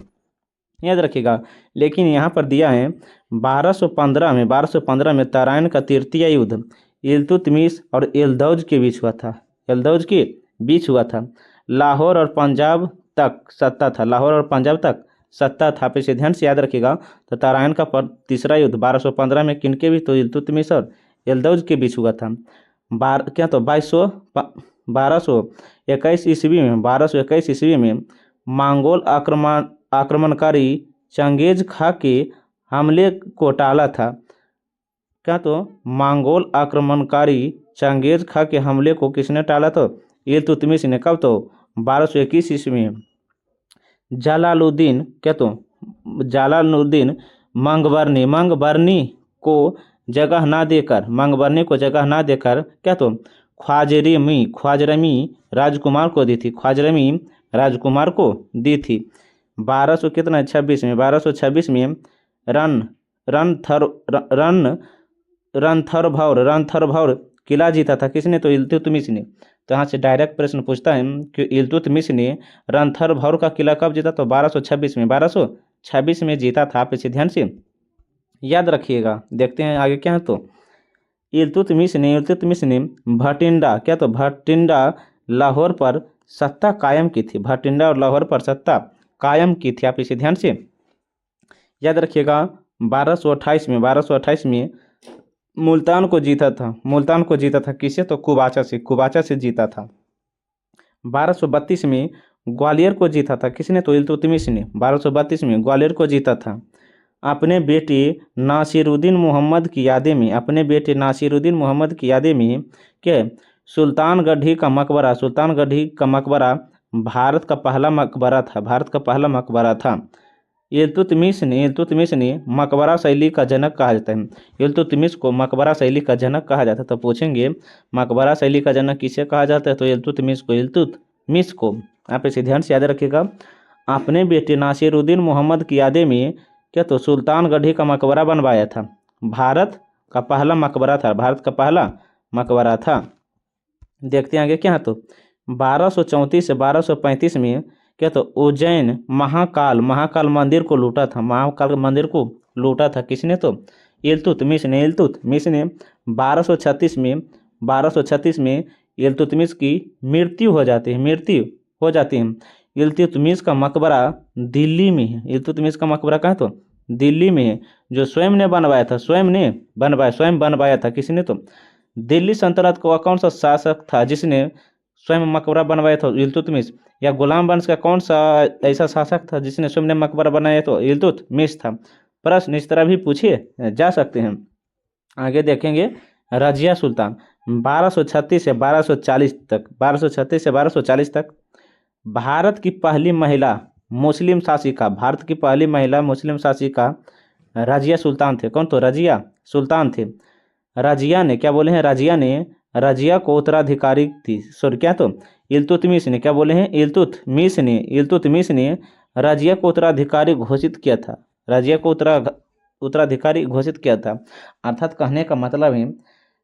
याद रखिएगा। लेकिन यहाँ पर दिया है 1215 में तराइन का तृतीय युद्ध इल्तुतमिश और एलदौज के बीच हुआ था। लाहौर और पंजाब तक सत्ता था। आप इसे ध्यान से याद रखिएगा। तो तराइन का तीसरा युद्ध 1215 में किनके बीच? तो इल्तुतमिश और एलदौज के बीच हुआ था। 1221 ईस्वी में मंगोल आक्रमणकारी चंगेज खां के हमले को टाला था। क्या? तो मंगोल आक्रमणकारी चंगेज खां के हमले को किसने टाला? तो इल्तुतमिश ने। कब? तो 1221 ईस्वी में। जलालुद्दीन मंगबरनी को जगह ना देकर क्या? तो ख्वाजरमी राजकुमार को दी थी। 1226 में रणथंभौर किला जीता था किसने? तो इल्तुतमिश ने। तो यहाँ से डायरेक्ट प्रश्न पूछता है कि इल्तुतमिश ने रणथंभौर का किला कब जीता? तो 1226 में जीता था। आप इसे ध्यान से याद रखिएगा। देखते हैं आगे क्या है। तो इल्तुतमिश ने भटिंडा लाहौर पर सत्ता कायम की थी। भटिंडा और लाहौर पर सत्ता कायम की थी। आप इसे ध्यान से याद रखिएगा। 1228 में मुल्तान को जीता था। मुल्तान को जीता था किसे? तो कुबाचा से। कुबाचा से जीता था। 1232 में ग्वालियर को जीता था। किसने? तो इल्तुतमिश ने 1232 में ग्वालियर को जीता था। अपने बेटे नासिरुद्दीन मोहम्मद की यादें में, अपने बेटे नासिरुद्दीन मोहम्मद की यादें में क्या है? सुल्तानगढ़ी का मकबरा, सुल्तानगढ़ी का मकबरा भारत का पहला मकबरा था। भारत का पहला मकबरा था। इल्तुतमिश ने मकबरा शैली का जनक कहा जाता है। इल्तुतमिश को मकबरा शैली का जनक कहा जाता है। तो पूछेंगे मकबरा शैली का जनक किसे कहा जाता है? तो इल्तुतमिश को। आप इसे ध्यान से याद रखिएगा। अपने बेटे नासिरुद्दीन मोहम्मद की यादें में क्या? तो सुल्तानगढ़ी का मकबरा बनवाया था। भारत का पहला मकबरा था। भारत का पहला मकबरा था। देखते हैं आगे क्या है। तो 1234 से 1235 में क्या? तो उज्जैन महाकाल मंदिर को लूटा था। महाकाल मंदिर को लूटा था किसने? तो इल्तुतमिश ने। 1236 में इल्तुतमिश की मृत्यु हो जाती है। इल्तुतमिश का मकबरा दिल्ली में है। इल्तुतमिश का मकबरा कहाँ? तो दिल्ली में है। जो स्वयं ने बनवाया था। किसने? तो दिल्ली सल्तनत का कौन सा शासक था जिसने स्वयं मकबरा बनवाया था? इल्तुतमिश। या गुलाम वंश का कौन सा ऐसा शासक था जिसने स्वयं ने मकबरा बनाया? तो इल्तुतमिश था। प्रश्न इस तरह भी पूछे जा सकते हैं। आगे देखेंगे रजिया सुल्तान 1236 से 1240 तक। 1236 से 1240 तक भारत की पहली महिला मुस्लिम शासिका, भारत की पहली महिला मुस्लिम शासिका रजिया सुल्तान थे। कौन? तो रजिया सुल्तान थे। रजिया ने क्या बोले हैं? रजिया को उत्तराधिकारी थी। सॉरी क्या? तो इल्तुतमिश ने क्या बोले हैं? इल्तुतमिश ने रजिया को उत्तराधिकारी घोषित किया था। रजिया को उत्तराधिकारी घोषित किया था। अर्थात कहने का मतलब है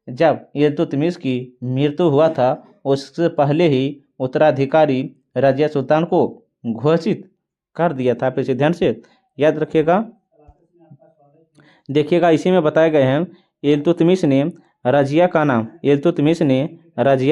जब इल्तुतमिश की मृत्यु हुआ था उससे पहले ही उत्तराधिकारी रजिया सुल्तान को घोषित कर दिया था। आप इसे ध्यान से याद रखिएगा। देखिएगा इसी में बताए गए हैं इल्तुतमिश ने रजिया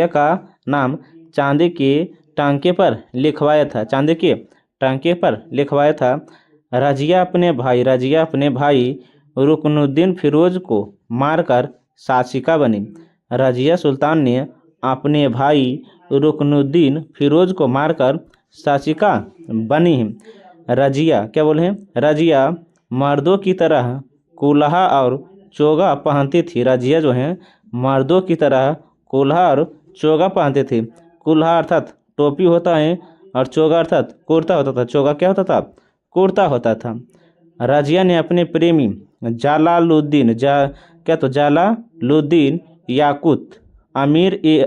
का नाम चांदी के टांके पर लिखवाया था। चांदी के टांके पर लिखवाया था। रजिया अपने भाई रुकनुद्दीन फिरोज को मारकर शासिका बनी। रजिया सुल्तान ने अपने भाई रुकनुद्दीन फिरोज को मारकर शासिका बनी। रजिया क्या बोले हैं? रजिया मर्दों की तरह कुल्हा और चोगा पहनती थी। रजिया जो है मर्दों की तरह कुल्हा और चोगा पहनते थे। कुल्हा अर्थात टोपी होता है और चोगा अर्थात कुर्ता होता था। चोगा क्या होता था? कुर्ता होता था। रजिया ने अपने प्रेमी जालालुद्दीन याकूत अमीर ए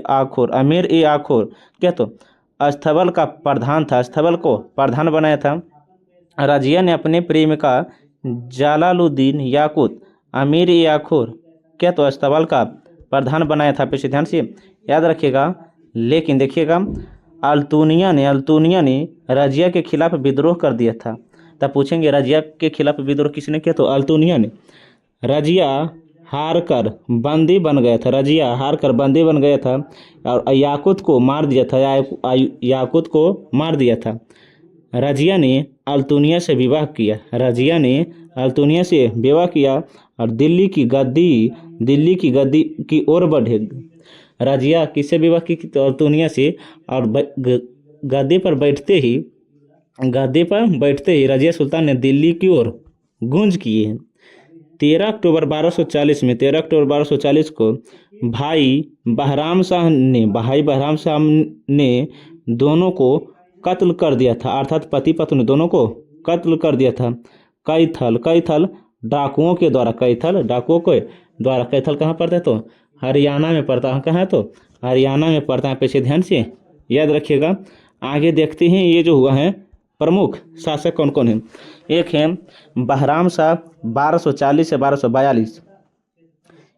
आखोर क्या? तो अस्तबल का प्रधान था। अस्तबल को प्रधान बनाया था। रजिया ने अपने प्रेमिका जालालुद्दीन याकूत अमीर ए आखोर क्या? तो अस्तबल का प्रधान बनाया था। पे ध्यान से याद रखिएगा। लेकिन देखिएगा अल्तुनिया ने रजिया के खिलाफ विद्रोह कर दिया था। तब पूछेंगे रजिया के खिलाफ विद्रोह किसने किया? तो अल्तुनिया ने। रजिया हार कर बंदी बन गया था और याकूत को मार दिया था। रजिया ने अल्तुनिया से विवाह किया और दिल्ली की गद्दी की ओर बढ़े। रजिया किससे विवाह की? तो अल्तुनिया से। और गद्दी पर बैठते ही रजिया सुल्तान ने दिल्ली की ओर गूंज किए। 13 अक्टूबर 1240 को भाई बहराम शाह ने दोनों को कत्ल कर दिया था। अर्थात पति पत्नी दोनों को कत्ल कर दिया था। कैथल डाकुओं के द्वारा। कैथल कहाँ पड़ता है? तो हरियाणा में पड़ता है। कहाँ है? तो हरियाणा में पड़ता है। पेशे ध्यान से याद रखिएगा। आगे देखते हैं ये जो हुआ है प्रमुख शासक कौन कौन है। एक है बहराम शाह 1240 से 1242।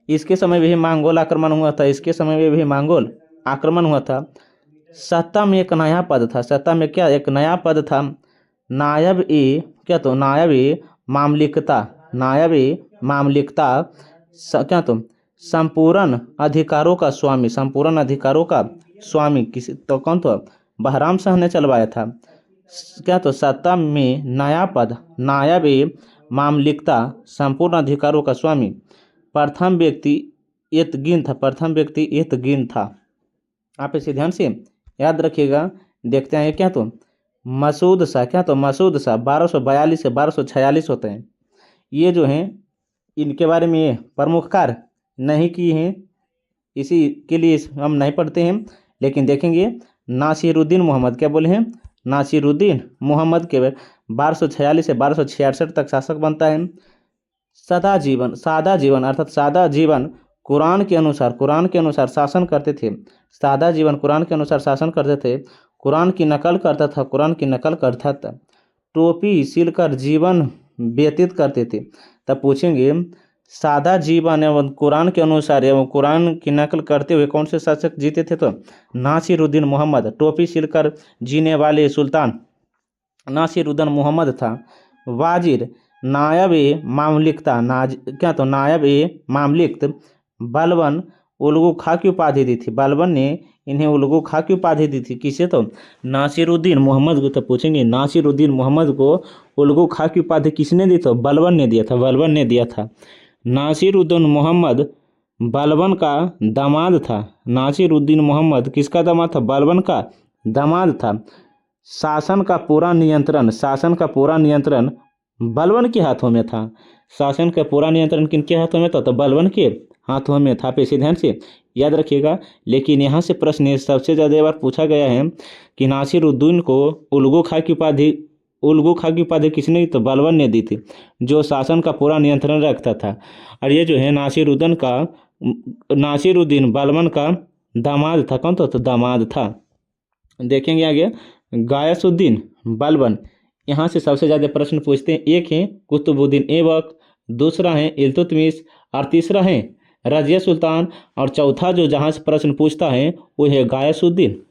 इसके समय भी मंगोल आक्रमण हुआ था। सत्ता में एक नया पद था। एक नया पद था नायब ए मामलिकता क्या? तो संपूर्ण अधिकारों का स्वामी। किसी तो कौन था? बहराम शाह ने चलवाया था। क्या तो सत्ता में नया पद, नायब ए मामलिकता, संपूर्ण अधिकारों का स्वामी, प्रथम व्यक्ति एतगिन था, प्रथम व्यक्ति एतगिन था। आप इसे ध्यान से याद रखिएगा। देखते हैं क्या तो मसूद शाह, क्या तो मसूद शाह 1242 से 1246 होते हैं। ये जो हैं इनके बारे में ये प्रमुख कार्य नहीं किए हैं, इसी के लिए हम नहीं पढ़ते हैं। लेकिन देखेंगे नासिरुद्दीन मोहम्मद, क्या बोले हैं, नासिरुद्दीन मोहम्मद के 1246 से 1266 तक शासक बनता है। सादा जीवन अर्थात सादा जीवन कुरान के अनुसार शासन करते थे। सादा जीवन कुरान के अनुसार शासन करते थे। कुरान की नकल करता था। टोपी सिलकर जीवन व्यतीत करते थे। तब पूछेंगे सादा जीवन एवं कुरान के अनुसार एवं कुरान की नकल करते हुए कौन से शासक जीते थे? तो नासिरुद्दीन मोहम्मद। टोपी सिलकर जीने वाले सुल्तान नासिरुद्दीन मोहम्मद था। वाजिर नायब ए मामलिकता, क्या तो नायब ए मामलिकत बलबन उल्गू खां की उपाधि दी थी। बलबन ने इन्हें उल्गू खां की उपाधि दी थी। किसे? तो नासिरुद्दीन मोहम्मद को। तो पूछेंगे नासिरुद्दीन मोहम्मद को उल्गू खां की उपाधि किसने दी? तो बलबन ने दिया था। नासिरुद्दीन मोहम्मद बलबन का दामाद था। नासिरुद्दीन मोहम्मद किसका दामाद था? बलबन का दामाद था। शासन का पूरा नियंत्रण बलबन के हाथों में था। शासन का पूरा नियंत्रण किनके हाथों में था? तो बलबन के हाथों में था। पे इसे ध्यान से याद रखिएगा। लेकिन यहाँ से प्रश्न सबसे ज़्यादा बार पूछा गया है कि नासिरुद्दीन को उल्गू खां की उपाधि किसने दी? तो बलबन ने दी थी, जो शासन का पूरा नियंत्रण रखता था। और ये जो है नासिरुद्दीन बलबन का दामाद था। कौन? तो दामाद था। देखेंगे आगे गायसुद्दीन बलबन। यहाँ से सबसे ज़्यादा प्रश्न पूछते हैं। एक है कुतुबुद्दीन ऐबक, दूसरा है इल्तुतमिश, और तीसरा है रजिया सुल्तान, और चौथा जो जहाँ से प्रश्न पूछता है वो है गायसुद्दीन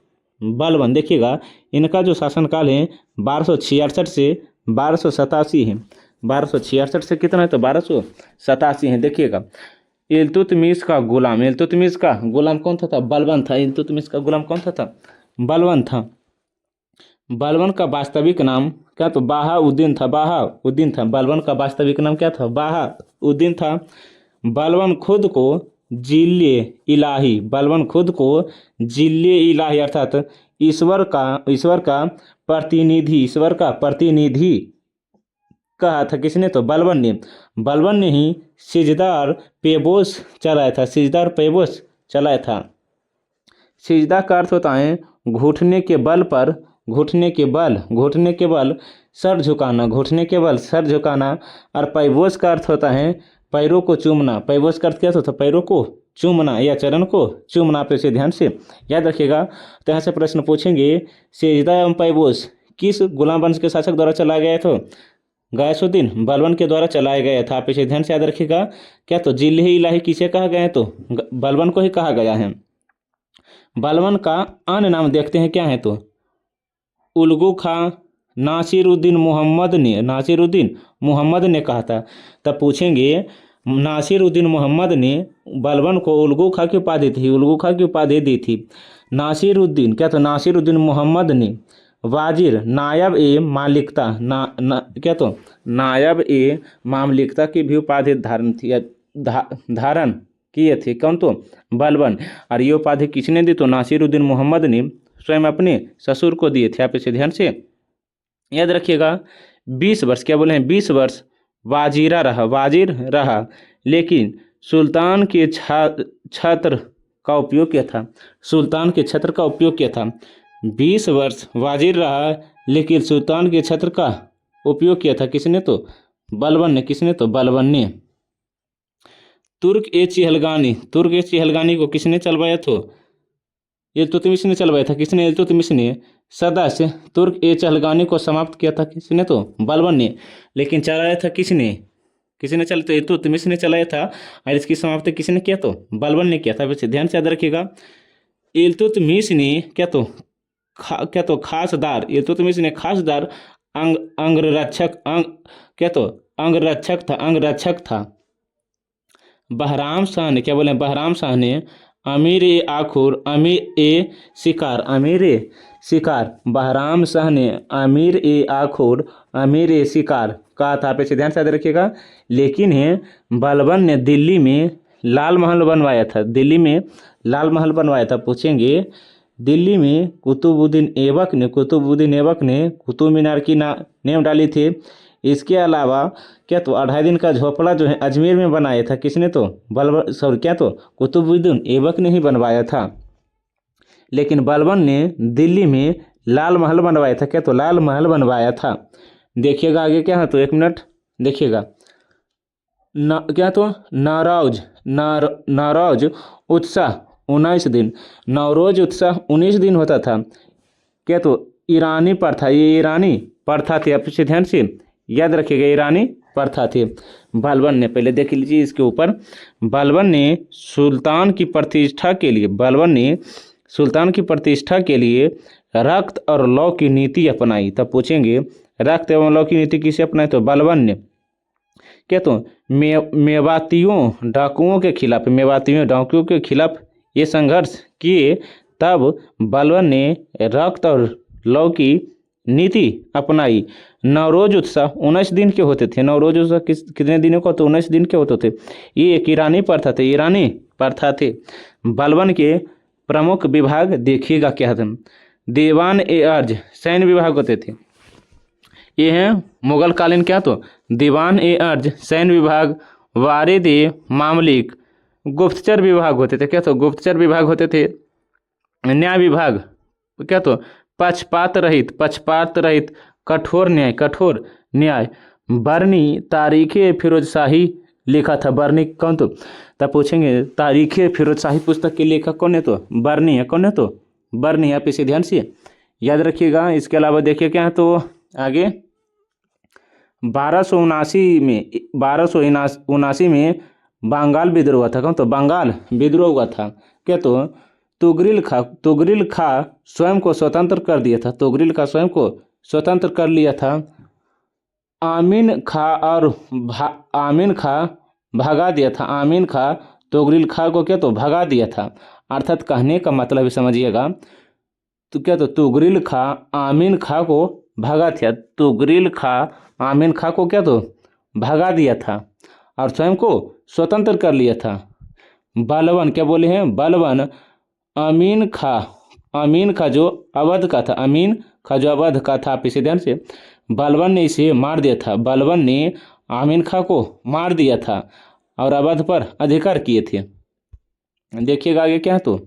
बलबन। देखिएगा इनका जो शासनकाल है 1266 से 1287 है। 1266 से कितना है? तो 1287 है। देखिएगा इल्तुतमिश का गुलाम कौन था? बलबन था। इल्तुतमिश का गुलाम कौन था? बलबन था। बलबन का वास्तविक नाम क्या? तो बहाउद्दीन था। बलबन का वास्तविक नाम क्या था? बहाउद्दीन था। बलबन खुद को जिल्ले इलाही अर्थात ईश्वर का प्रतिनिधि कहा था। किसने? तो बलबन ने ही सिजदार पेबोस चलाया था। सिजदा का अर्थ होता है घुटने के बल सर झुकाना, और पैबोस का अर्थ होता है पैरों को चूमना। पैबोस का अर्थ क्या होता है? पैरों को चूमना या चरण को चूमना। पे इसे ध्यान से याद रखिएगा। तो यहाँ से प्रश्न पूछेंगे सिजदा एवं पैबोस किस गुलाम वंश के शासक द्वारा चलाया गया? तो गायसुद्दीन बलबन के द्वारा चलाया गया था। आप इसे ध्यान से याद रखिएगा। क्या? तो जिले इलाही किसे कहा गया है? तो बलबन को ही कहा गया है। बलबन का अन्य नाम देखते हैं क्या है? तो उल्गू खां नासिरुद्दीन मोहम्मद ने कहा था। तब पूछेंगे नासिरुद्दीन मोहम्मद ने बलबन को उल्गू खां की उपाधि दी थी। नासिरुद्दीन क्या? तो नासिरुद्दीन मोहम्मद ने वाजिर नायब ए मामलिकता क्या? तो नायब ए मामलिकता की भी उपाधि धारण किए थे। कौन? तो बलबन। और ये उपाधि किसने दी? तो नासिरुद्दीन मोहम्मद ने स्वयं अपने ससुर को दिए थे। आप इसे ध्यान से याद रखिएगा। 20 वर्ष क्या बोले हैं? 20 वर्ष वाजिर रहा, लेकिन सुल्तान के छत्र का उपयोग किया था। 20 वर्ष वाजिर रहा, लेकिन सुल्तान के छत्र का उपयोग किया था। किसने? तो बलबन ने। किसने? तो बलबन ने। तुर्क ए चिहलगानी को किसने चलवाया? तो इल्तुतमिश ने चलवाया था। किसने? इल्तुतमिश ने। सदस्य तुर्क ए चिहलगानी को समाप्त किया था। किसने? तो बलबन ने। लेकिन चलाया था किसने? चला? तो इल्तुतमिश ने चलाया था। और इसकी समाप्ति किसने किया? तो बलबन ने किया था। वैसे ध्यान से याद रखिएगा। इल्तुतमिश ने इल्तुतमिश ने खासदार अंगरक्षक था। बहराम शाह ने क्या बोले? बहराम शाह ने अमीर ए शिकार। बहराम शाह ने अमीर ए आखोर अमीर ए शिकार कहा था, आप इसे ध्यान से याद रखिएगा। लेकिन है बलबन ने दिल्ली में लाल महल बनवाया था, दिल्ली में लाल महल बनवाया था। पूछेंगे दिल्ली में कुतुबुद्दीन ऐबक ने कुतुब मीनार की नेम डाली थी। इसके अलावा क्या तो 2.5 दिन का झोपड़ा जो है अजमेर में बनाया था किसने, तो बलबन सॉरी क्या तो कुतुबुद्दीन ऐबक ने ही बनवाया था। लेकिन बलबन ने दिल्ली में लाल महल बनवाया था, क्या तो लाल महल बनवाया था। देखिएगा आगे क्या है, तो 1 मिनट देखिएगा। क्या तो नौरोज उत्साह 19 दिन, नौरोज उत्साह 19 दिन होता था। क्या तो ईरानी प्रथा, ये ईरानी प्रथा थी, आप इसे ध्यान से याद रखिएगा, ईरानी प्रथा थी। बलबन ने, पहले देख लीजिए इसके ऊपर, बलबन ने सुल्तान की प्रतिष्ठा के लिए रक्त और लौ की नीति अपनाई। तब पूछेंगे रक्त एवं लौ की नीति किसे अपनाई, तो बलबन ने। क्या तो मेवातियों डाकुओं के खिलाफ ये संघर्ष किए, तब बलबन ने रक्त और लौ की नीति अपनाई। नवरोज उत्सव 19 दिन के होते थे। नवरोज उत्सव कितने दिनों का, तो 19 दिन के होते थे। ये एक ईरानी प्रथा थे। बलबन के प्रमुख विभाग देखिएगा क्या थे। दीवान ए अर्ज सैन्य विभाग होते थे। ये हैं मुगल कालीन क्या, तो दीवान ए अर्ज सैन्य विभाग, वारिद ए मामलिक गुप्तचर विभाग होते थे। क्या तो गुप्तचर विभाग होते थे। न्याय विभाग क्या तो पक्षपात रहित कठोर न्याय। बरनी तारीखे फिरोजशाही लिखा था। बरनी कौन, तो तब पूछेंगे तारीखे फिरोजशाही पुस्तक के लेखक कौन है, तो बरनी है। कौन है, तो बरनी है। आप इसे ध्यान से याद रखिएगा। इसके अलावा देखिए क्या है, तो आगे 1279 में बंगाल विद्रोह हुआ था। कौन, तो बंगाल विद्रोह हुआ था। क्या तो तुगरिल खा स्वयं को स्वतंत्र कर दिया था। तुगरिल खा स्वयं को स्वतंत्र कर लिया था। आमीन खा भगा दिया था। आमीन खा तुगरिल खा को क्या तो भगा दिया था। अर्थात कहने का मतलब समझिएगा, तो क्या तो तुगरिल खा आमीन खा को भगा दिया। तुगरिल खा आमीन खा को क्या तो भगा दिया था और स्वयं को स्वतंत्र कर लिया था। बलबन क्या बोले हैं, बलबन अमीन खा जो अवध का था, आप इसे ध्यान से, बलबन ने इसे मार दिया था। बलबन ने आमीन खा को मार दिया था और अवध पर अधिकार किए थे। देखिएगा आगे क्या है, तो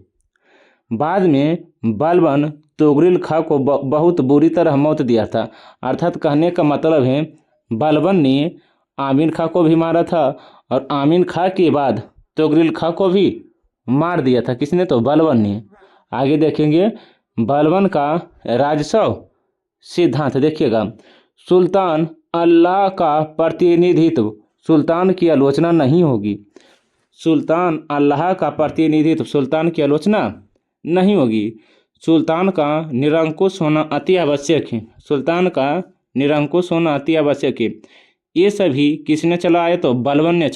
बाद में बलबन तुगरिल खा को बहुत बुरी तरह मौत दिया था। अर्थात कहने का मतलब है बलबन ने आमीन खा को भी मारा था और आमीन खा के बाद तुगरिल खा को भी मार दिया था। किसने, तो बलबन ने। आगे देखेंगे बलबन का राजस्व सिद्धांत देखिएगा। सुल्तान अल्लाह का प्रतिनिधित्व, सुल्तान की आलोचना नहीं होगी। सुल्तान अल्लाह का प्रतिनिधित्व, सुल्तान की आलोचना नहीं होगी। सुल्तान का निरंकुश होना अति आवश्यक है। सुल्तान का निरंकुश होना अति आवश्यक है। ये सभी किसने चलाया, तो बलबन ने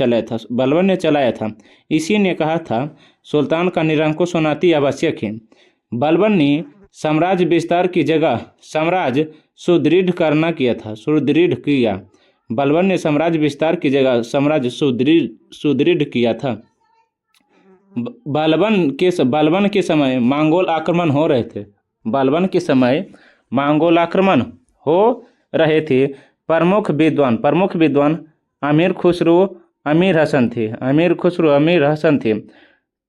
चलाया था। इसी ने कहा था सुल्तान का निरंकुश होना अति आवश्यक है। बलबन ने साम्राज्य विस्तार की जगह साम्राज्य सुदृढ़ किया। बलबन ने साम्राज्य विस्तार की जगह साम्राज्य सुदृढ़ किया था। बलबन के समय मंगोल आक्रमण हो रहे थे। बलबन के समय मंगोल आक्रमण हो रहे थे। प्रमुख विद्वान अमीर खुसरो अमीर हसन थे।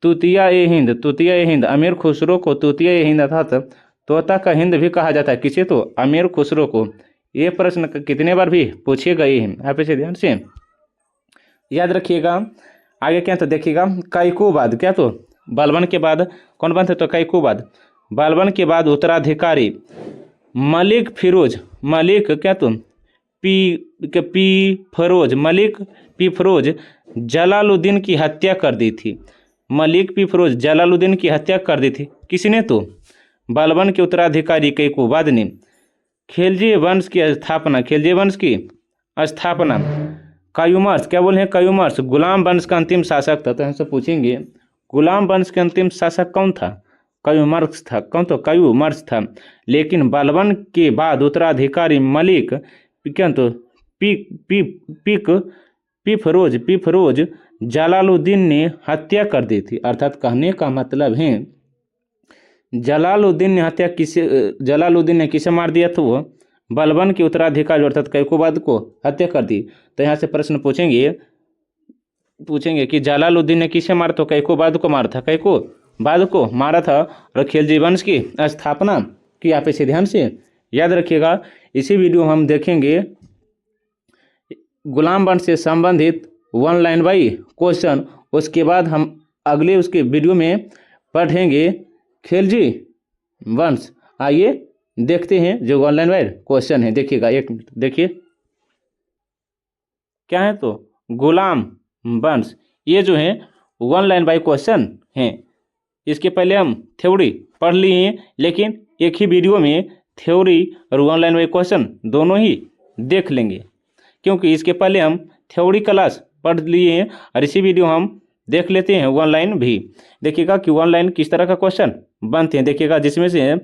तूतिया ए हिंद अमीर खुसरो को तूतिया ए हिंद अर्थात तोता का हिंद भी कहा जाता है। किसे, तो अमीर खुसरो को। ये प्रश्न कितने बार भी पूछे गए हैं, आप इसे ध्यान से याद रखिएगा। आगे क्या, तो देखिएगा कैकोबाद। क्या तो बलबन के बाद कौन बनते, तो कैकोबाद। बलबन के बाद उत्तराधिकारी मलिक क्या तो मलिक पी फरोज जलालुद्दीन की हत्या कर दी थी। मलिक पी फरोज जलालुद्दीन की हत्या कर दी थी। किसने, तो बलबन के उत्तराधिकारी कैकोबाद ने। खिलजी वंश की स्थापना कायूमर्स क्या बोले हैं, कायूमर्स गुलाम वंश का अंतिम शासक था। तो हमसे पूछेंगे गुलाम वंश के अंतिम शासक कौन था। कयूमर्स था। कौन तो कयूमर्स था। लेकिन बलबन के बाद उत्तराधिकारी मलिक क्या तो पिफरोज जलालुद्दीन ने हत्या कर दी थी। अर्थात कहने का मतलब है जलालुद्दीन ने किसे मार दिया था। वो बलबन के उत्तराधिकारी अर्थात कैकोबाद को हत्या कर दी। तो यहाँ से प्रश्न पूछेंगे कि जलालुद्दीन ने किसे मारा, तो कैकोबाद को मारा था। कैकोबाद को मारा था और खिलजी वंश की स्थापना की। आप इसे ध्यान से याद रखिएगा। इसी वीडियो में हम देखेंगे गुलाम वंश से संबंधित 1 लाइन बाई क्वेश्चन। उसके बाद हम अगले उसके वीडियो में पढ़ेंगे खिलजी वंश। आइए देखते हैं जो 1 लाइन बाई क्वेश्चन है। देखिएगा, एक मिनट देखिए क्या है। तो गुलाम वंश ये जो है 1 लाइन बाई क्वेश्चन हैं। इसके पहले हम थ्योरी पढ़ लिए हैं, लेकिन एक ही वीडियो में थ्योरी और 1 लाइन बाई क्वेश्चन दोनों ही देख लेंगे, क्योंकि इसके पहले हम थ्योरी क्लास पढ़ लिए हैं और इसी वीडियो हम देख लेते हैं 1 लाइन भी। देखिएगा कि 1 लाइन किस तरह का क्वेश्चन बनते हैं। देखिएगा, जिसमें से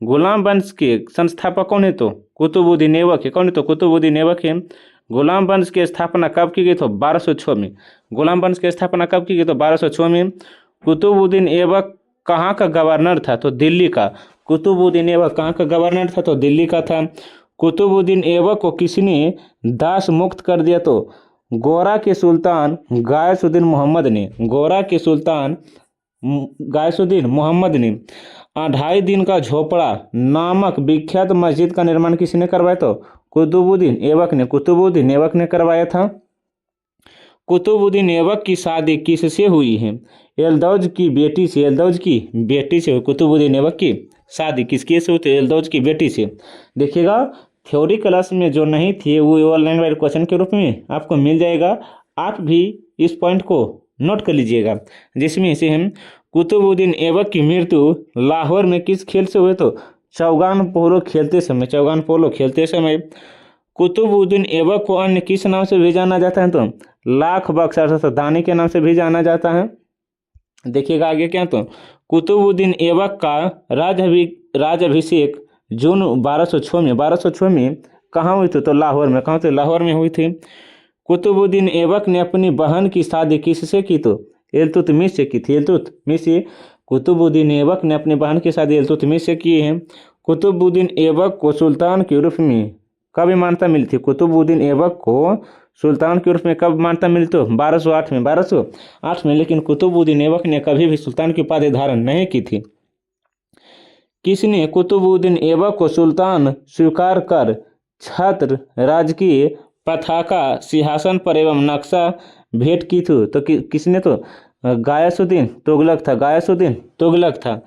गुलाम वंश के संस्थापक कौन है, तो कुतुबुद्दीन ऐबक है। कौन है, तो कुतुबुद्दीन ऐबक है। गुलाम वंश की स्थापना कब की गई, तो 1206 में। गुलाम वंश की स्थापना कब की गई, तो 1206 में। कुतुबुद्दीन ऐबक कहाँ का गवर्नर था, तो दिल्ली का। कुतुबुद्दीन ऐबक कहाँ का गवर्नर था, तो दिल्ली का था। कुतुबुद्दीन ऐबक को किसने दास मुक्त कर दिया, तो गोरा के सुल्तान गायसुद्दीन मोहम्मद ने। गोरा के सुल्तान गायसुद्दीन मोहम्मद ने 2.5 दिन का झोपड़ा नामक विख्यात मस्जिद का निर्माण किसने करवाया, तो कुतुबुद्दीन ऐबक ने। कुतुबुद्दीन ऐबक ने करवाया था। कुतुबुद्दीन ऐबक की शादी किससे हुई है, एलदौज की बेटी से। एलदौज की बेटी से कुतुबुद्दीन ऐबक की शादी किसके से हुई, तो एलदौज की बेटी से। देखिएगा, थ्योरी क्लास में जो नहीं थी वो 1 लाइन बाई क्वेश्चन के रूप में आपको मिल जाएगा। आप भी इस पॉइंट को नोट कर लीजिएगा, जिसमें से हम कुतुबुद्दीन ऐबक की मृत्यु लाहौर में किस खेल से हुए, तो चौगान पोलो खेलते समय। चौगान पोलो खेलते समय। कुतुबुद्दीन ऐबक को अन्य किस नाम से भी जाना जाता है, तो लाख बख्श अर्थात दानी के नाम से भी जाना जाता है। देखिएगा आगे क्या, तो कुतुबुद्दीन ऐबक का राज्याभिषेक जून 1206 में कहाँ हुई थी, तो लाहौर में। कहाँ, तो लाहौर में हुई थी। कुतुबुद्दीन ऐबक ने अपनी बहन की शादी किससे की, तो इल्तुतमिश से की थी। इल्तुतमिश से कुतुबुद्दीन ऐबक ने अपनी बहन की शादी इल्तुतमिश से की है। कुतुबुद्दीन ऐबक को सुल्तान के रूप में कब मान्यता मिली थी। कुतुबुद्दीन ऐबक को सुल्तान के रूप में कब मान्यता मिली, तो 1208 में। 1208 में। लेकिन कुतुबुद्दीन ऐबक ने कभी भी सुल्तान की उपाधि धारण नहीं की थी। किसने कुतुबुद्दीन ऐबक को सुल्तान स्वीकार कर छत्र राजकीय पताका सिंहासन पर एवं नक्शा भेंट की थी, तो किसने, तो गायसुद्दीन तुगलक था। गायसुद्दीन तुगलक था।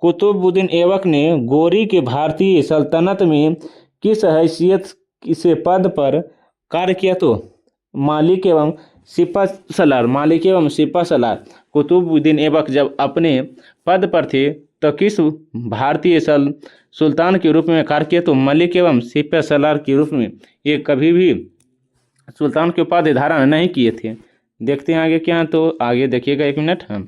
कुतुबुद्दीन ऐबक ने गोरी के भारतीय सल्तनत में किस हैसियत से पद पर कार्य किया, तो मालिक एवं सिपहसालार। मालिक एवं सिपहसालार। कुतुबुद्दीन ऐबक जब अपने पद पर थे तो किस भारतीय सुल्तान के रूप में कार्य किया, तो मलिक एवं सिपहसालार के रूप में। ये कभी भी सुल्तान की उपाधि धारण नहीं किए थे। देखते हैं आगे क्या, तो आगे देखिएगा, 1 मिनट। हम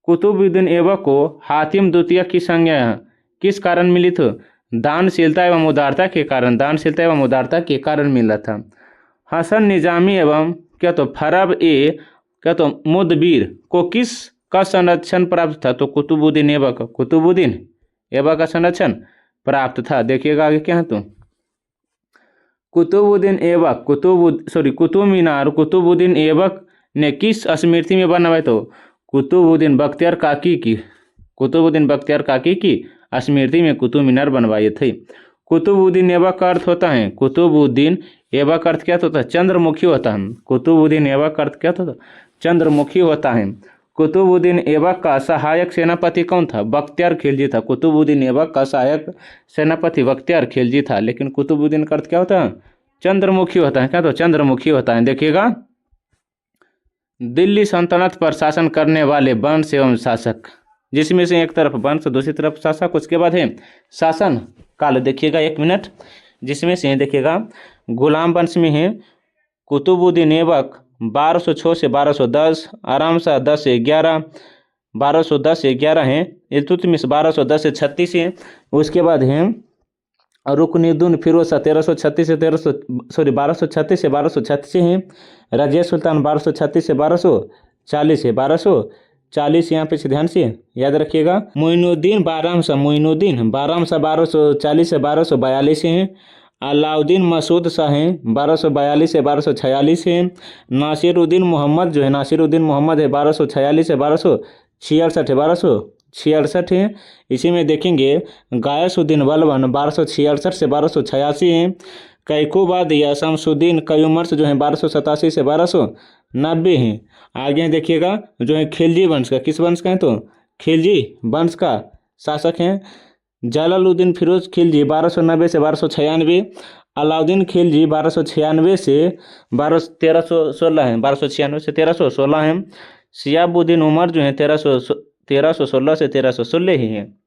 कुतुबुद्दीन ऐबक को हातिम द्वितीय की संज्ञा किस कारण मिली थी, दानशीलता एवं उदारता के कारण। दानशीलता एवं उदारता के कारण मिला था। हसन निजामी एवं क्या, तो फरब क्या, तो मुदबिर को किस का संरक्षण प्राप्त था, तो कुतुबुद्दीन ऐबक। कुतुबुद्दीन ऐबक का संरक्षण प्राप्त था। देखिएगा आगे क्या है, तो कुतुबुद्दीन ऐबक कुतुब मीनार कुतुबुद्दीन ऐबक ने किस स्मृति में बनवाया, तो कुतुबुद्दीन बख्तियार काकी की। कुतुबुद्दीन बख्तियार काकी की स्मृति में कुतुब मीनार बनवाए थे। कुतुबुद्दीन ऐबक का अर्थ होता है, कुतुबुद्दीन ऐबक का अर्थ क्या होता है, चंद्रमुखी होता है। कुतुबुद्दीन ऐबक का अर्थ क्या होता है, चंद्रमुखी होता है। कुतुबुद्दीन ऐबक का सहायक सेनापति कौन था, बख्तियार खिलजी था। कुतुबुद्दीन ऐबक का सहायक सेनापति बख्तियार खिलजी था। लेकिन कुतुबुद्दीन का अर्थ क्या होता है, चंद्रमुखी होता है। क्या, तो चंद्रमुखी होता है। देखिएगा, दिल्ली सल्तनत पर शासन करने वाले वंश एवं शासक, जिसमें से एक तरफ वंश दूसरी तरफ शासक, उसके बाद है शासन काल। देखिएगा 1 मिनट, जिसमें से देखिएगा गुलाम वंश में है कुतुबुद्दीन ऐबक 1206 से 1210, आराम शाह 10 से 11, 1210 से 11 हैं। इल्तुतमिश 1210 से 36 हैं। उसके बाद हैं रुकनुद्दीन फिरोज शाह 1336 से 1236 से 1236 हैं। रजिया सुल्तान 1236 से 1240 है। 1240 यहाँ पे ध्यान से याद रखिएगा। मोइनुद्दीन बाराम शाह 1240 से 1242 हैं। अलाउद्दीन मसूद शाह हैं 1242 से 1246 हैं। नासिरुद्दीन मोहम्मद जो है नासिरुद्दीन मोहम्मद है 1246 से 1266 है। 1266 हैं। इसी में देखेंगे गायसुद्दीन बलबन 1266 से 1286 हैं। कैकोबाद या शमसुद्दीन कयूमर्स जो है 1287 से 1290 हैं। आगे देखिएगा जो है खिलजी वंश का, किस वंश का है तो खिलजी वंश का शासक हैं जलालुद्दीन फिरोज खिलजी 1290 से 1296। अलाउद्दीन खिलजी 1296 से 1316 हैं। 1296 से 1316 हैं। शिहाबुद्दीन उमर जो है 1316 से 1316 ही हैं।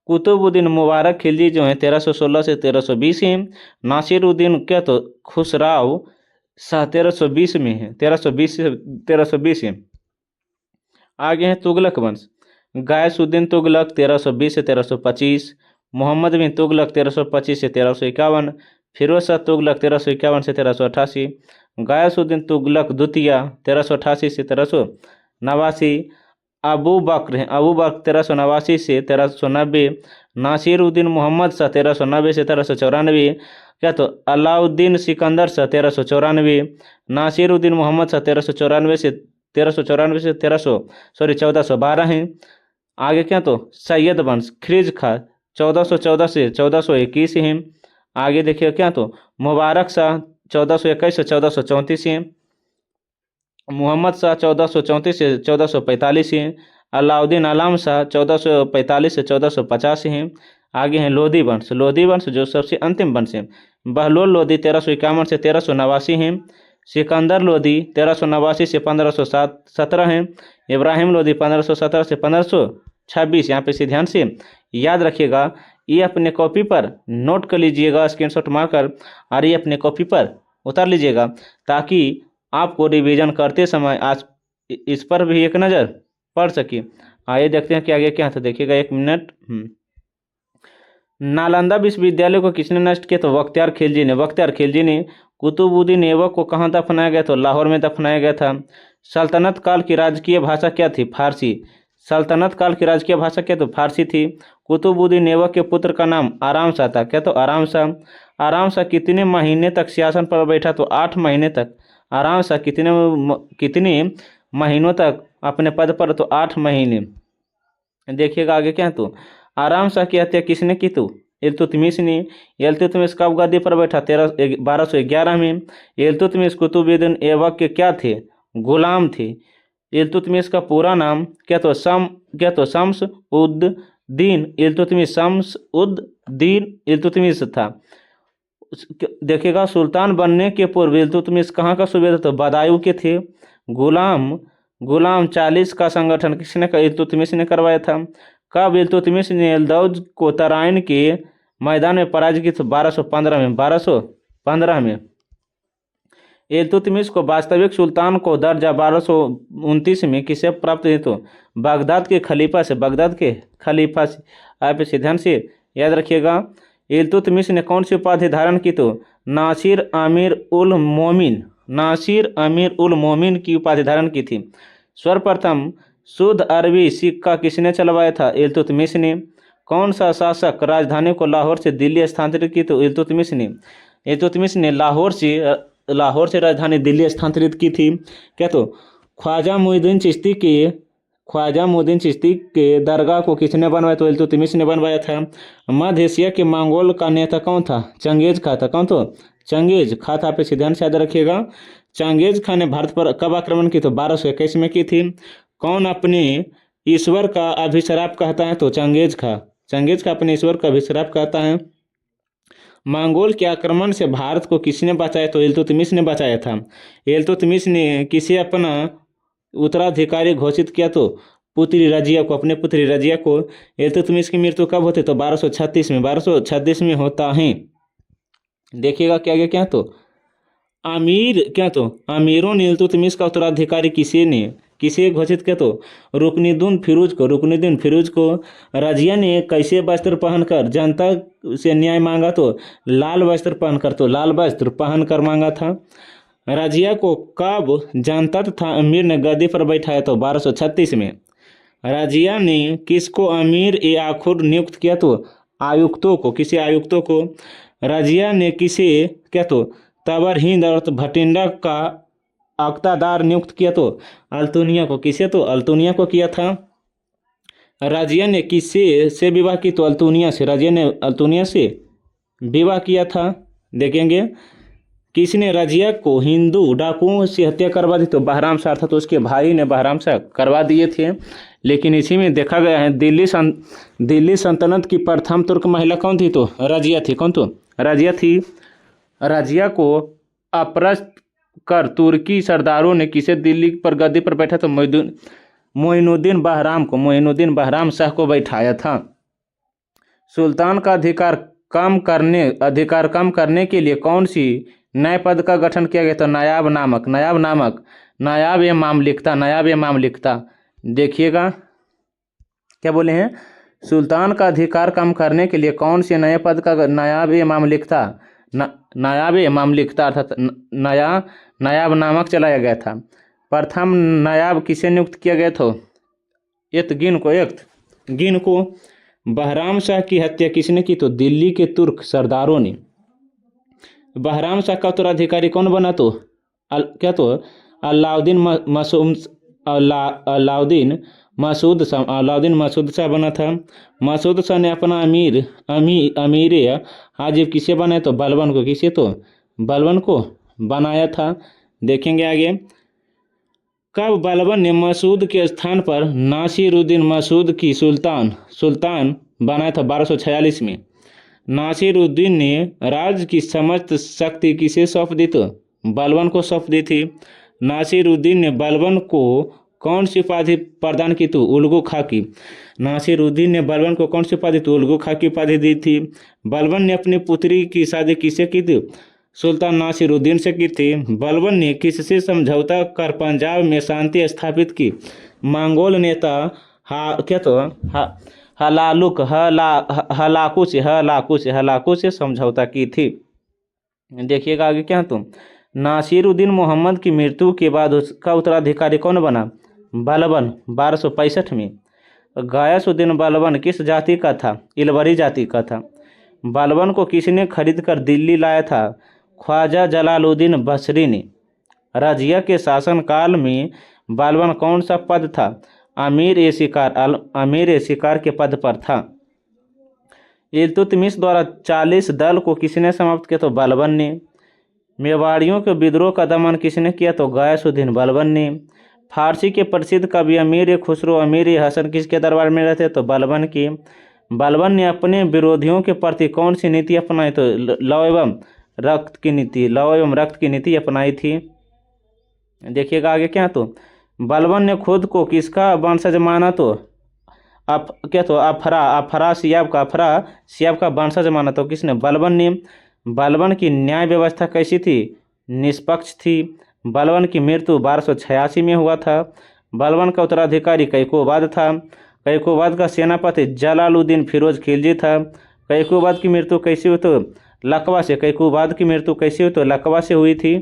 कुतुबुद्दीन मुबारक खिलजी जो हैं 1316 से 1320 हैं। नासिरुद्दीन क्या तो खुसराव शाह 1320 में है, 1320 से 1320 हैं। आगे हैं तुगलक वंश। गायसुद्दीन तुगलक 1320 से 1325। मोहम्मद बिन तुगलक 1325 से 1351। फिरोज शाह तुगलक 1351 से 1388। गायसुद्दीन तुगलक द्वितीय 1388 से 1389। अबू बकर 1389 से 1390। नासिरुद्दीन मोहम्मद शाह 1390 से 1394। क्या तो अलाउद्दीन सिकंदर शाह 1394। नासिरुद्दीन मोहम्मद शाह 1394 से 1412 हैं। आगे क्या तो सैयद वंश खिरज खां 1414 से 1421 हैं। आगे देखिए क्या तो मुबारक शाह 1421 से 1434 हैं। मोहम्मद शाह 1434 से 1445 हैं। अलाउद्दीन आलम शाह 1445 से 1450 हैं। आगे हैं लोधी वंश जो सबसे अंतिम वंश है। बहलोल लोधी 1351 से 1389 हैं। सिकंदर लोधी 1389 से 1517 हैं। इब्राहिम लोधी 1517 से 1526। यहाँ पे से ध्यान से याद रखिएगा। ये अपने कॉपी पर नोट कर लीजिएगा स्क्रीनशॉट मारकर, और ये अपने कॉपी पर उतार लीजिएगा ताकि आपको रिवीजन करते समय आज इस पर भी एक नज़र पड़ सके। आइए देखते हैं कि आगे क्या था। देखिएगा 1 मिनट। नालंदा विश्वविद्यालय को किसने नष्ट किया तो बख्तियार खिलजी ने। कुतुबुद्दीन ऐबक को कहाँ दफनाया गया तो लाहौर में दफनाया गया था। सल्तनत काल की राजकीय भाषा क्या थी फारसी। सल्तनत काल की राजकीय भाषा क्या तो फारसी थी। कुतुबुद्दीन ऐबक के पुत्र का नाम आराम शाह था। क्या तो आराम शाह। आराम शाह कितने महीने तक सिंहासन पर बैठा तो 8 महीने तक। आराम शाह कितने महीनों तक अपने पद पर तो 8 महीने। देखिएगा आगे क्या तो आराम शाह की हत्या किसने की तो इल्तुतमिश ने। इल्तुतमिश कब गद्दी पर बैठा 1211 में। इल्तुतमिश कुतुबुद्दीन ऐबक के क्या थे गुलाम थे। इल्तुतमिश का पूरा नाम क्या तो शम्स उद दीन इल्तुतमिश था। देखिएगा सुल्तान बनने के पूर्व इल्तुतमिश कहाँ का सूबेदार तो बदायूं के थे। गुलाम 40 का संगठन किसने इल्तुतमिश ने करवाया था। कब इल्तुतमिश ने एलदौज को तराइन के मैदान में पराजित की तो 1215 में। इल्तुतमिश को वास्तविक सुल्तान को दर्जा 1229 में किसे प्राप्त हुई तो बगदाद के खलीफा से। आप इसे ध्यान से याद रखिएगा। इल्तुतमिश ने कौन सी उपाधि धारण की तो नासिर अमीर उल मोमिन की उपाधि धारण की थी। सर्वप्रथम शुद्ध अरबी सिक्का किसने चलवाया था इल्तुतमिश ने। कौन सा शासक राजधानी को लाहौर से दिल्ली स्थानांतरित की तो इल्तुतमिश ने लाहौर से राजधानी दिल्ली स्थानांतरित की थी। क्या तो ख्वाजा मुइनुद्दीन चिश्ती के दरगाह को किसने बनवाया तो इल्तुतमिश ने बनवाया था। मध्य एशिया के मंगोल का नेता कौन था चंगेज खां था। कौन तो चंगेज खां था। आप इसे ध्यान से याद रखिएगा। चंगेज खां ने भारत पर कब आक्रमण की तो 1221 में की थी। कौन अपने ईश्वर का अभिश्राप कहता है तो चंगेज खां अपने ईश्वर का अभिश्राप कहता है। मंगोल के आक्रमण से भारत को किसने बचाया तो इल्तुतमिश ने बचाया था। इल्तुतमिश ने किसे अपना उत्तराधिकारी घोषित किया तो अपने पुत्री रजिया को। इल्तुतमिश की मृत्यु कब होती तो 1236 में होता है। देखिएगा क्या क्या तो अमीरों ने इल्तुतमिश का उत्तराधिकारी किसे ने किसे घोषित किया तो रुकनुद्दीन फिरोज को। रजिया ने कैसे वस्त्र पहनकर जनता से न्याय मांगा तो लाल वस्त्र पहनकर मांगा था। रजिया को कब जनता तथा अमीर ने गद्दी पर बैठाया तो 1236 में। रजिया ने किसको अमीर ए आखुर नियुक्त किया तो किसी आयुक्तों को। रजिया ने किसे क्या तो तबर हिंद और भटिंडा का अख्तादार नियुक्त किया तो अल्तुनिया को। किसे तो अल्तुनिया को किया था। रजिया ने किससे से विवाह की तो अल्तुनिया से। रजिया ने अल्तुनिया से विवाह किया था। देखेंगे किसने रजिया को हिंदू डाकुओं से हत्या करवा दी तो बहराम शाह, था तो उसके भाई ने बहराम शाह करवा दिए थे। लेकिन इसी में देखा गया है दिल्ली सल्तनत की प्रथम तुर्क महिला कौन थी तो रजिया थी। कौन तो रजिया थी। रजिया को अपरस्त कर तुर्की सरदारों ने किसे दिल्ली पर गद्दी पर बैठा तो मोइनुद्दीन बहराम शाह को बैठाया था। सुल्तान का अधिकार कम करने के लिए कौन सी नए पद का गठन किया गया तो नायाब ए मामलिकता। देखिएगा क्या बोले हैं, सुल्तान का अधिकार कम करने के लिए कौन से नए पद का नायाब ए मामलिकता अर्थात नायाब नामक चलाया गया था। प्रथम नायाब किसे नियुक्त किया गया था? गिन को। बहराम शाह की हत्या किसने की तो दिल्ली के तुर्क सरदारों ने। बहराम शाह का उत्तराधिकारी कौन बना तो अलाउद्दीन मसूद शाह बना था। मसूद शाह ने अपना अमीर हाजिब किसे बनाया तो बलबन को बनाया था। देखेंगे आगे कब बलबन ने मसूद के स्थान पर नासिरुद्दीन मसूद की सुल्तान बनाया था 1246 में। नासिरुद्दीन ने राज्य की समस्त शक्ति किसे सौंप दी तो बलबन को सौंप दी थी। नासिरुद्दीन ने बलबन को कौन सी उपाधि प्रदान की तो उल्गू खाकी। नासिरुद्दीन ने बलबन को कौन सी उपाधि तो उल्गू खाकी उपाधि दी थी। बलबन ने अपनी पुत्री की शादी किससे की थी? सुल्तान नासिरुद्दीन से की थी। बलबन ने किससे समझौता कर पंजाब में शांति स्थापित की? मंगोल नेता हलाकू से समझौता की थी। देखिएगा आगे क्या तुम नासिरुद्दीन मोहम्मद की मृत्यु के बाद उसका उत्तराधिकारी कौन बना? बलबन 1265 में। गयासुद्दीन बलबन किस जाति का था? इलवरी जाति का था। बलबन को किसने खरीद कर दिल्ली लाया था? ख्वाजा जलालुद्दीन बसरी ने। रजिया के शासनकाल में बलबन कौन सा पद था? अमीर ए शिकार के पद पर था। इल्तुतमिश द्वारा 40 दल को किसने समाप्त किया तो बलबन ने। मेवाड़ियों के विद्रोह का दमन किसने किया तो गयासुद्दीन बलबन ने। फारसी के प्रसिद्ध कवि अमीर खुसरो अमीर हसन किसके दरबार में रहते तो बलबन की। बलबन ने अपने विरोधियों के प्रति कौन सी नीति अपनाई तो लव एवं रक्त की नीति अपनाई थी। देखिएगा आगे क्या तो बलबन ने खुद को किसका वंशज माना तो अफरा सियाब का वंशज माना तो किसने? बलबन ने। बलबन की न्याय व्यवस्था कैसी थी? निष्पक्ष थी। बलबन की मृत्यु 1286 में हुआ था। बलबन का उत्तराधिकारी कैकोबाद था। कैकोबाद का सेनापति जलालुद्दीन फिरोज खिलजी था। कैकोबाद की मृत्यु कैसी हुई तो लकवा से हुई थी।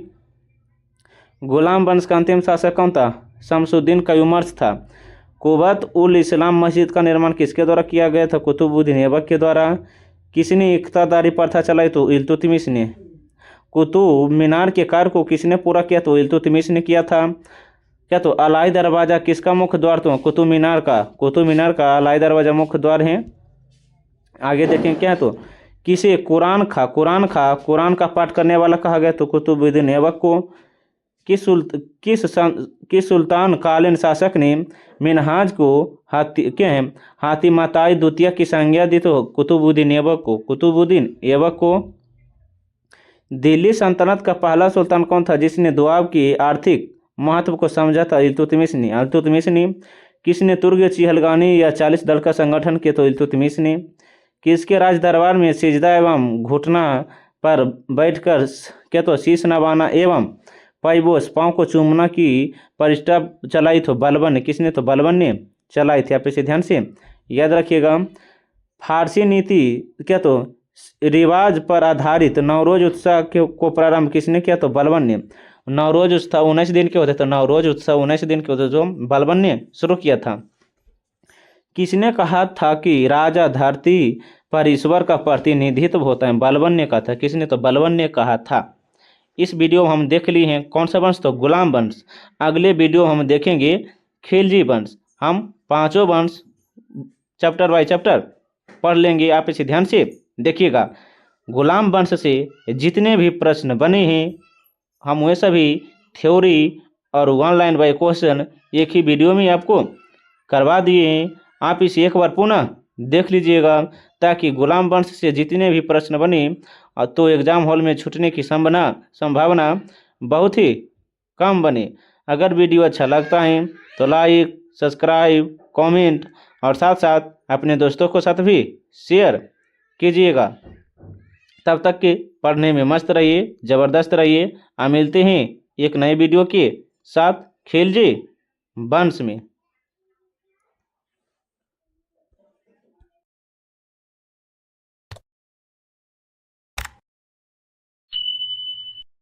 गुलाम वंश का अंतिम शासक कौन था? शमसुद्दीन कयूमर्स था। कुवत उल इस्लाम मस्जिद का निर्माण किसके द्वारा किया गया था? कुतुबुद्दीन ऐबक के द्वारा। किसने इख्तियारी प्रथा चलाई तो इल्तुतमिश ने। कुतुब मीनार के कार्य को किसने पूरा किया तो इल्तुतमिश ने किया था। क्या तो अलाई दरवाज़ा किसका मुख्य द्वार तो कुतुब मीनार का अलाई दरवाज़ा मुख्य द्वार है। आगे देखें क्या तो किसे कुरान का पाठ करने वाला कहा गया तो कुतुबुद्दीन ऐबक को। किस सुल्तान कालीन शासक ने मिनहाज को हाथी माताई द्वितीय की संज्ञा दी तो कुतुबुद्दीन ऐबक को। दिल्ली सल्तनत का पहला सुल्तान कौन था जिसने दोआब की आर्थिक महत्व को समझा था? इल्तुतमिश ने। किसने तुर्क चिहलगानी या 40 दल का संगठन किया तो इल्तुतमिश ने। किसके राज दरबार में सिजदा एवं घुटना पर बैठकर क्या तो शीश नवाना एवं पैबोस पाँव को चूमना की परिष्ठा चलाई तो बलबन ने, किसने? तो बलबन ने चलाई थी। आप इसे ध्यान से याद रखिएगा। फारसी नीति क्या? तो रिवाज पर आधारित नवरोज उत्सव को प्रारंभ किसने किया? तो बलबन ने। नवरोज उत्सव 19 दिन के होते, तो नवरोज उत्सव 19 दिन के होते जो बलबन ने शुरू किया था। किसने कहा था कि राजा धरती पर ईश्वर का प्रतिनिधित्व होता है? बलबन ने कहा था। किसने? तो बलबन ने कहा था। इस वीडियो हम देख लिए हैं कौन सा वंश? तो गुलाम वंश। अगले वीडियो हम देखेंगे खिलजी वंश। हम पांचों वंश चैप्टर बाय चैप्टर पढ़ लेंगे। आप इसे ध्यान से देखिएगा। गुलाम वंश से जितने भी प्रश्न बने हैं हम वे सभी थ्योरी और 1 लाइन बाय क्वेश्चन एक ही वीडियो में आपको करवा दिए हैं। आप इसे एक बार पुनः देख लीजिएगा ताकि गुलाम वंश से जितने भी प्रश्न बने तो एग्जाम हॉल में छूटने की संभावना बहुत ही कम बने। अगर वीडियो अच्छा लगता है तो लाइक, सब्सक्राइब, कमेंट और साथ साथ अपने दोस्तों के साथ भी शेयर कीजिएगा। तब तक के पढ़ने में मस्त रहिए, ज़बरदस्त रहिए। मिलते हैं एक नए वीडियो के साथ खिलजी वंश में।